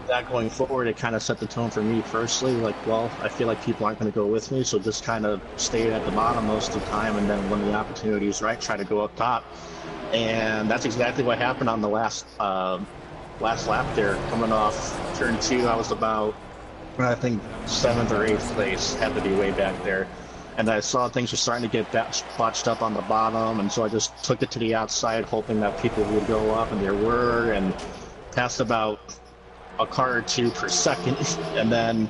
that going forward, it kind of set the tone for me firstly. Like, well, I feel like people aren't going to go with me, so just kind of stay at the bottom most of the time, and then when the opportunity is right, try to go up top. And that's exactly what happened on the last lap there. Coming off turn 2, I was about, I think, 7th or 8th place, had to be way back there. And I saw things were starting to get botched up on the bottom, and so I just took it to the outside, hoping that people would go up, and there were, and passed about a car or 2 per second. And then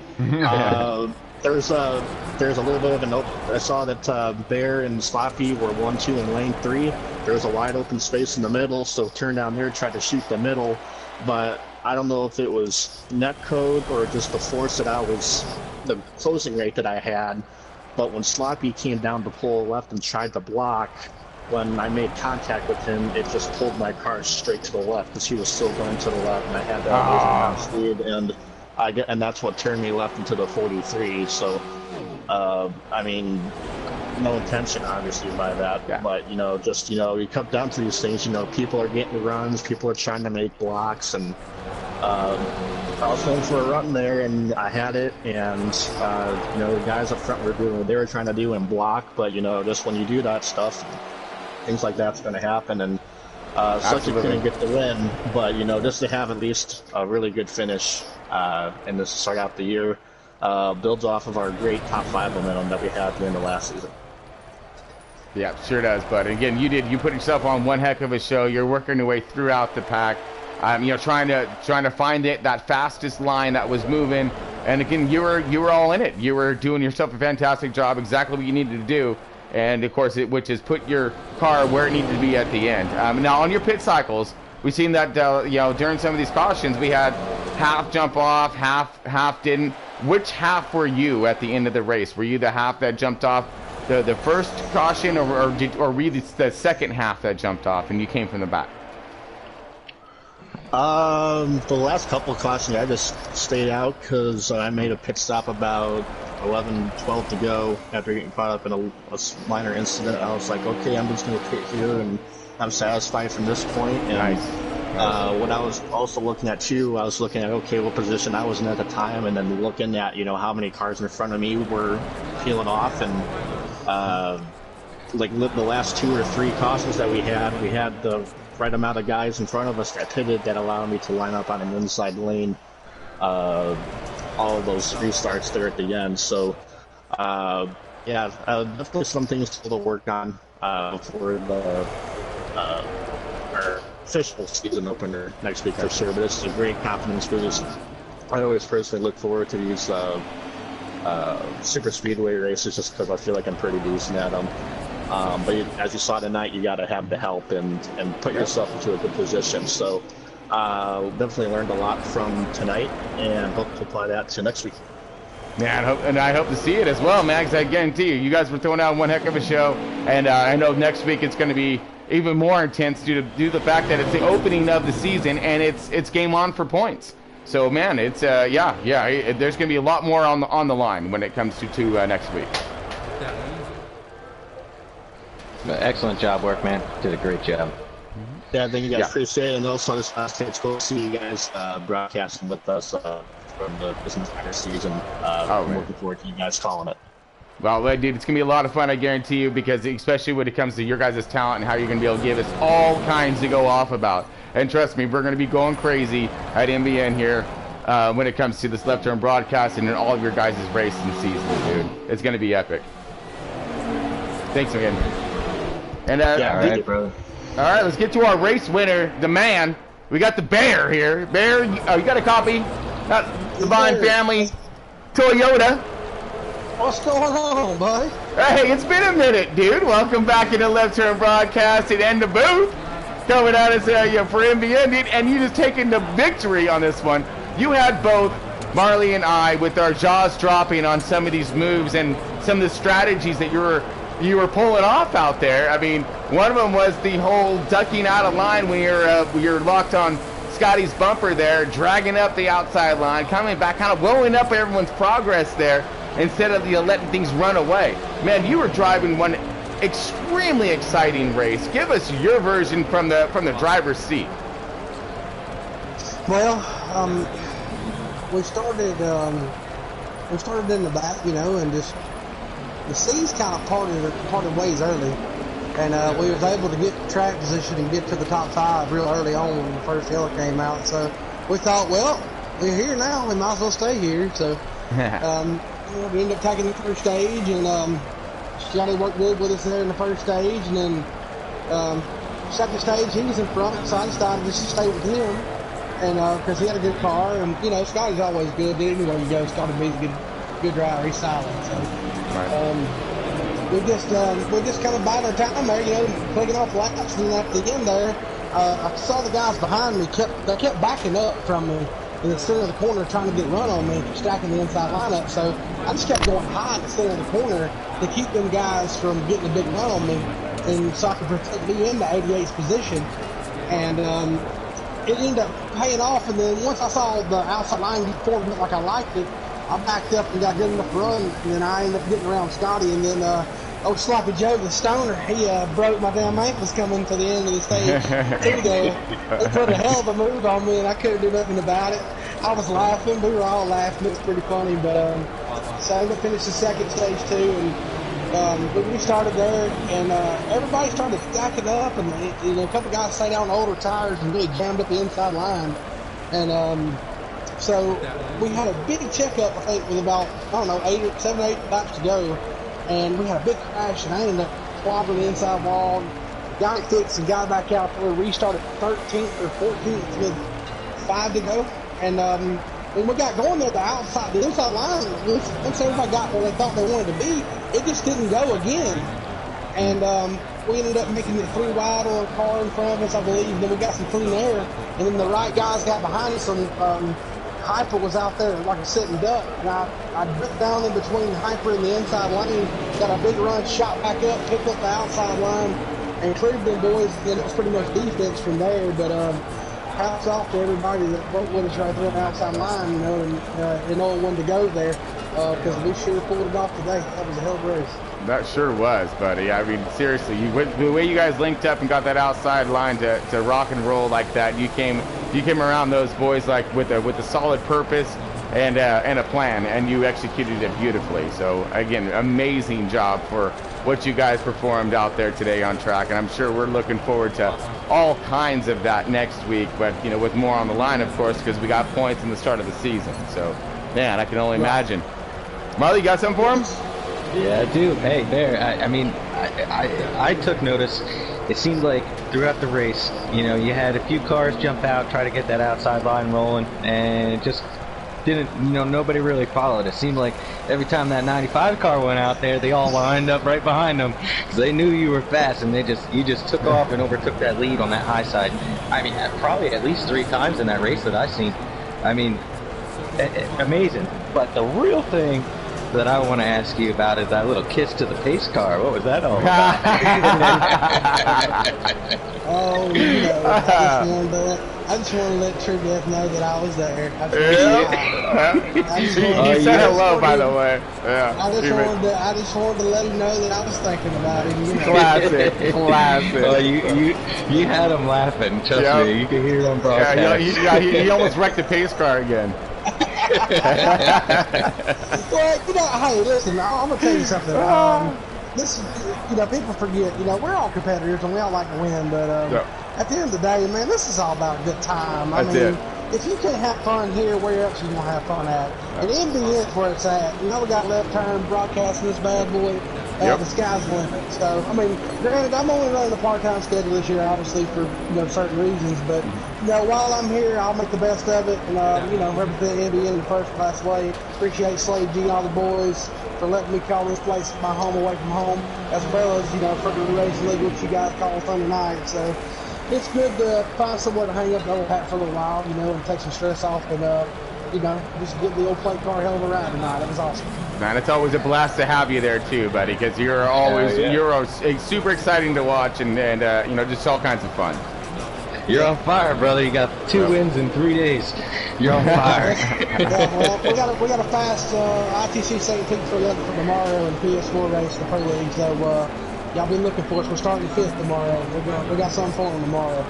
there's a little bit of a note. I saw that Bear and Sloppy were 1-2 in lane 3. There was a wide open space in the middle, so turned down there, tried to shoot the middle, but I don't know if it was net code or just the force that I was, the closing rate that I had. But when Sloppy came down to pull left and tried to block, when I made contact with him, it just pulled my car straight to the left because he was still going to the left, and I had that speed, and that's what turned me left into the 43. So, I mean, no intention obviously by that, but just you come down to these things. People are getting runs, people are trying to make blocks, and I was going for a run there, and I had it, and the guys up front were doing what they were trying to do and block, but just when you do that stuff, things like that's going to happen, and such a couldn't get the win, but just to have at least a really good finish and to start out the year builds off of our great top 5 momentum that we had at the end of last season. Yeah, sure does, bud. Again, you put yourself on one heck of a show. You're working your way throughout the pack. Trying to find that fastest line that was moving, and again, you were all in it. You were doing yourself a fantastic job, exactly what you needed to do, and of course, which is put your car where it needed to be at the end. Now, on your pit cycles, we've seen that during some of these cautions, we had half jump off, half didn't. Which half were you at the end of the race? Were you the half that jumped off the first caution, or were you the second half that jumped off and you came from the back? The last couple of cautions, I just stayed out because I made a pit stop about 11-12 to go after getting caught up in a minor incident. I was like, okay, I'm just going to pit here, and I'm satisfied from this point. And nice. What I was also looking at too, I was looking at, okay, what position I was in at the time, and then looking at, how many cars in front of me were peeling off, and like the last 2 or 3 cautions that we had the right amount of guys in front of us that pitted that allowed me to line up on an inside lane all of those restarts there at the end. So definitely some things still to work on for the our official season opener next week for sure, but this is a great confidence boost. I always personally look forward to these super speedway races just because I feel like I'm pretty decent at them. But as you saw tonight, you got to have the help and put yourself into a good position. So definitely learned a lot from tonight, and hope to apply that to next week. Yeah, and I hope to see it as well, man, because I guarantee you guys were throwing out one heck of a show, and I know next week it's going to be even more intense due to the fact that it's the opening of the season, and it's game on for points. So, man, it's there's going to be a lot more on the line when it comes to next week. Excellent job work, man. Did a great job. Yeah, I think you guys appreciate it, and also this it's cool to see you guys broadcasting with us from this entire season. I'm looking forward to you guys calling it. Well, dude, it's going to be a lot of fun, I guarantee you, because especially when it comes to your guys' talent and how you're going to be able to give us all kinds to go off about. And trust me, we're going to be going crazy at NBN here when it comes to this left turn broadcasting and all of your guys' racing season, dude. It's going to be epic. Thanks again. And all right, brother. All right, let's get to our race winner, the man. We got the Bear here. Bear, you got a copy? The Vine family Toyota. What's going on, buddy? Hey, it's been a minute, dude. Welcome back into Left Turn Broadcasting and the booth. Coming at us for NBN, and you just taking the victory on this one. You had both Marley and I with our jaws dropping on some of these moves and some of the strategies that you were pulling off out there. I mean, one of them was the whole ducking out of line when you're locked on Scotty's bumper there, dragging up the outside line, coming back, kind of blowing up everyone's progress there. instead of letting things run away. Man, you were driving one extremely exciting race. Give us your version from the driver's seat. Well, we started in the back, you know, and just the seas kind of parted ways early, and we was able to get track position and get to the top 5 real early on when the first yellow came out. So we thought, well, we're here now, we might as well stay here. So you know, we ended up taking the first stage, and Johnny worked good with us there in the first stage, and then second stage he was in front, so I decided just to stay with him. And because he had a good car, and you know Scotty's always good. Anywhere you go, Scotty B's a good driver. He's solid. So we just kind of bided our time there, you know, clicking off laps. And at the end there, I saw the guys behind me they kept backing up from me in the center of the corner, trying to get run on me, stacking the inside lineup. So I just kept going high in the center of the corner to keep them guys from getting a big run on me, and so I could protect me in the 88's position. And it ended up paying off, and then once I saw the outside line get formed like I liked it, I backed up and got good enough to run, and then I ended up getting around Scotty, and then old Sloppy Joe, the stoner, he broke my damn ankles coming to the end of the stage. He put a hell of a move on me, and I couldn't do nothing about it. I was laughing, we were all laughing, it was pretty funny, but so I ended up finishing the second stage too, and we started there, and everybody started stacking up, and you know, a couple guys sat down on older tires and really jammed up the inside line. And so we had a big checkup, I think, with about, I don't know, 7 or 8 laps to go, and we had a big crash, and I ended up clobbering the inside wall, got it fixed, and got back out there, restarted 13th or 14th with 5 to go. And when we got going there, the inside line, once everybody got where they thought they wanted to be, it just didn't go again. And we ended up making it 3 wide on a car in front of us, I believe. Then we got some clean air, and then the right guys got behind us, and Hyper was out there like a sitting duck. And I dripped down in between Hyper and the inside lane, got a big run, shot back up, picked up the outside line, and cleared them boys. Then it was pretty much defense from there. But hats off to everybody that worked with us right there on the outside line, you know, and no one wanted to go there, because we sure pulled it off today. That was a hell of a race. That sure was, buddy. I mean, seriously, the way you guys linked up and got that outside line to rock and roll like that, you came around those boys like with a solid purpose and a plan, and you executed it beautifully. So again, amazing job for what you guys performed out there today on track, and I'm sure we're looking forward to all kinds of that next week, but you know, with more on the line, of course, because we got points in the start of the season. So man, I can only imagine. Marley, you got something for him? Yeah, I do. Hey, Bear, I took notice. It seemed like throughout the race, you know, you had a few cars jump out, try to get that outside line rolling, and it just didn't, you know, nobody really followed. It seemed like every time that 95 car went out there, they all lined up right behind them because they knew you were fast, and you just took off and overtook that lead on that high side. I mean, probably at least 3 times in that race that I've seen. I mean, amazing. But the real thing that I want to ask you about is that little kiss to the pace car. What was that all about? Oh, you know, I just want to let True Death know that I was there. He said hello, by the way. Yeah. I just wanted to let him know that I was thinking about him. You know? Classic. Oh, you had him laughing. Trust me, you can hear him broadcast. Yeah, he almost wrecked the pace car again. Well, you know, hey, listen, I'm gonna tell you something. This, you know, people forget. You know, we're all competitors and we all like to win, but at the end of the day, man, this is all about a good time. I mean, if you can't have fun here, where else you gonna have fun at? And NBN's where it's at. You know, we got Left Turn broadcasting this bad boy. The sky's the limit. So, I mean, granted, I'm only running a part-time schedule this year, obviously, for, you know, certain reasons. But, you know, while I'm here, I'll make the best of it. And, you know, represent NBN in the first-class way. Appreciate Slave G and all the boys for letting me call this place my home away from home, as well as, you know, for the racing league, which you guys call Thunder Night. So, it's good to find somewhere to hang up the old hat for a little while, you know, and take some stress off. And, you know, just give the old plate car a hell of a ride tonight. It was awesome. Man, it's always a blast to have you there too, buddy, because you're always you're super exciting to watch, and you know, just all kinds of fun. You're on fire, brother. You got 2 wins in 3 days. You're on fire. Yeah, well, we got a fast ITC St. Pete for tomorrow and PS4 race, the Pro League. So y'all be looking for us. We're starting 5th tomorrow. We got something for them tomorrow.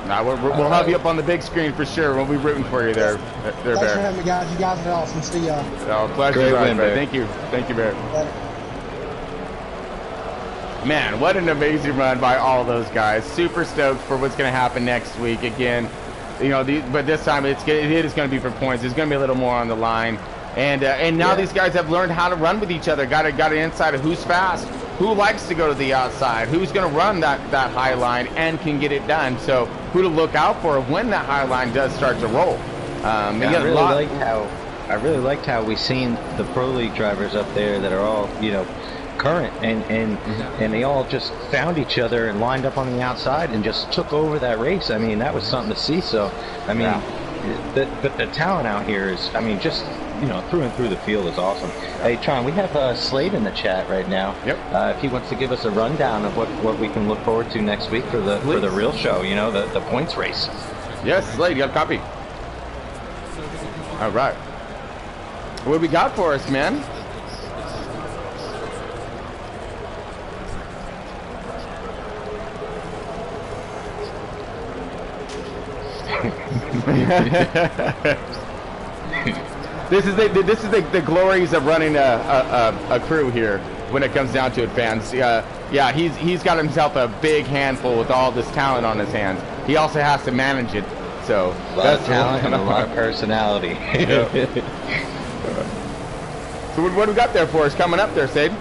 Nah, we'll have you up on the big screen for sure. We'll be rooting for you there, Thanks Bear. for having me, guys. You guys are awesome. See y'all. Oh, pleasure, Great win, Bear. Bear. Thank you, Bear. Later. Man, what an amazing run by all those guys. Super stoked for what's going to happen next week. Again, you know, but this time it is going to be for points. There's going to be a little more on the line. And now these guys have learned how to run with each other. Got an insight of who's fast, who likes to go to the outside, who's going to run that high line and can get it done. So who to look out for when that high line does start to roll. I really liked how we seen the Pro League drivers up there that are all, you know, current and they all just found each other and lined up on the outside and just took over that race. I mean, that was something to see. So I mean, but the talent out here is, I mean, just, you know, through and through the field is awesome. Hey Tron, we have Slade in the chat right now. Yep. If he wants to give us a rundown of what we can look forward to next week for the real show, you know, the points race. Yes, Slade, you got a copy. All right. What do we got for us, man? This is the glories of running a crew here when it comes down to it, fans. Yeah, he's got himself a big handful with all this talent on his hands. He also has to manage it. So a lot of talent and a lot of personality. So what do we got there for us coming up there, Sade?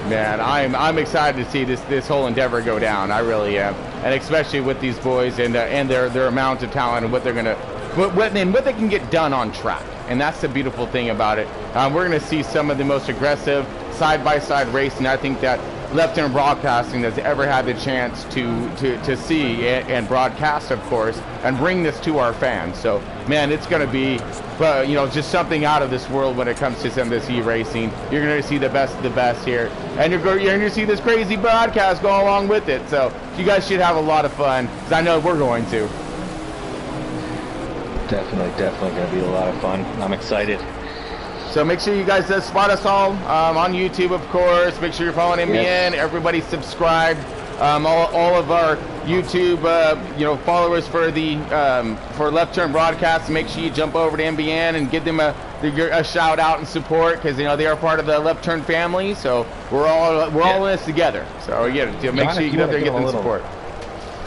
Man, I'm excited to see this whole endeavor go down. I really am, and especially with these boys and their amount of talent and what they're gonna, what they can get done on track. And that's the beautiful thing about it. We're gonna see some of the most aggressive side-by-side racing I think that Left Turn Broadcasting has ever had the chance to see and broadcast, of course, and bring this to our fans. So, man, it's going to be, you know, just something out of this world when it comes to some of this e-racing. You're going to see the best of the best here, and you're going to see this crazy broadcast go along with it. So, you guys should have a lot of fun, because I know we're going to. Definitely going to be a lot of fun. I'm excited. So make sure you guys spot us all on YouTube, of course. Make sure you're following MBN. Yes. Everybody subscribe. All of our YouTube, you know, followers for the for Left Turn Broadcast. Make sure you jump over to MBN and give them a shout out and support, because you know they are part of the Left Turn family. So we're all in this together. So yeah, make sure you get up there and get them support.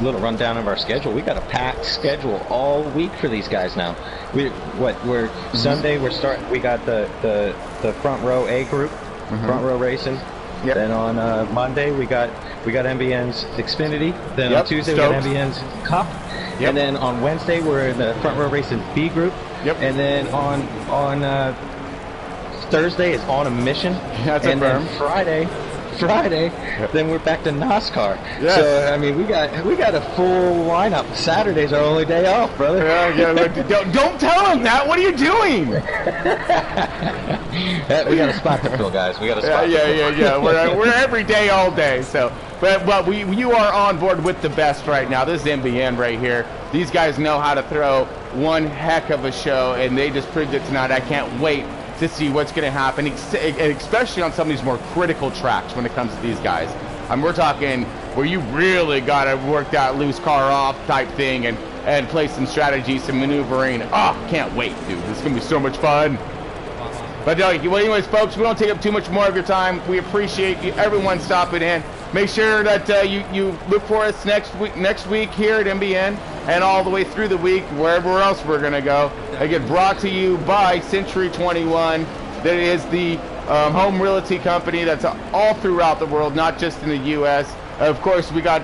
Little rundown of our schedule. We got a packed schedule all week for these guys now. We're Sunday we got the front row A group, front row racing. Yep. Then on Monday we got MBN's Xfinity. Then on Tuesday we got MBN's Cup. Yep. And then on Wednesday we're in the front row racing B group. Yep. And then on Thursday is On a Mission. That's and then Friday, yep. Then we're back to NASCAR. Yes. So I mean, we got a full lineup. Saturday's our only day off, brother. Don't tell him that. What are you doing? We got a spot to fill, guys. We got a spot. Yeah. We're every day, all day. So, but you are on board with the best right now. This is MBN right here. These guys know how to throw one heck of a show, and they just proved it tonight. I can't wait to see what's going to happen, especially on some of these more critical tracks when it comes to these guys. We're talking where you really got to work that loose car off type thing and play some strategies, some maneuvering. Oh, can't wait, dude. This is going to be so much fun. But anyways, folks, we don't take up too much more of your time. We appreciate everyone stopping in. Make sure that you look for us next week here at MBN and all the way through the week, wherever else we're going to go. Again, brought to you by Century 21. That is the home realty company that's all throughout the world, not just in the U.S. Of course, we got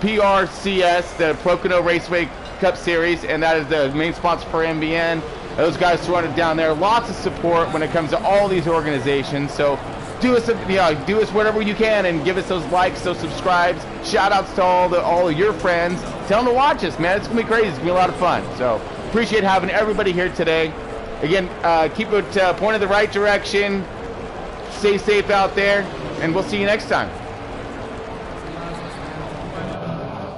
PRCS, the Pocono Raceway Cup Series, and that is the main sponsor for MBN. Those guys throwing it down there. Lots of support when it comes to all these organizations. So do us whatever you can and give us those likes, those subscribes. Shout outs to all of your friends. Tell them to watch us, man. It's gonna be crazy. It's gonna be a lot of fun. So appreciate having everybody here today. Again, keep it pointed the right direction. Stay safe out there, and we'll see you next time.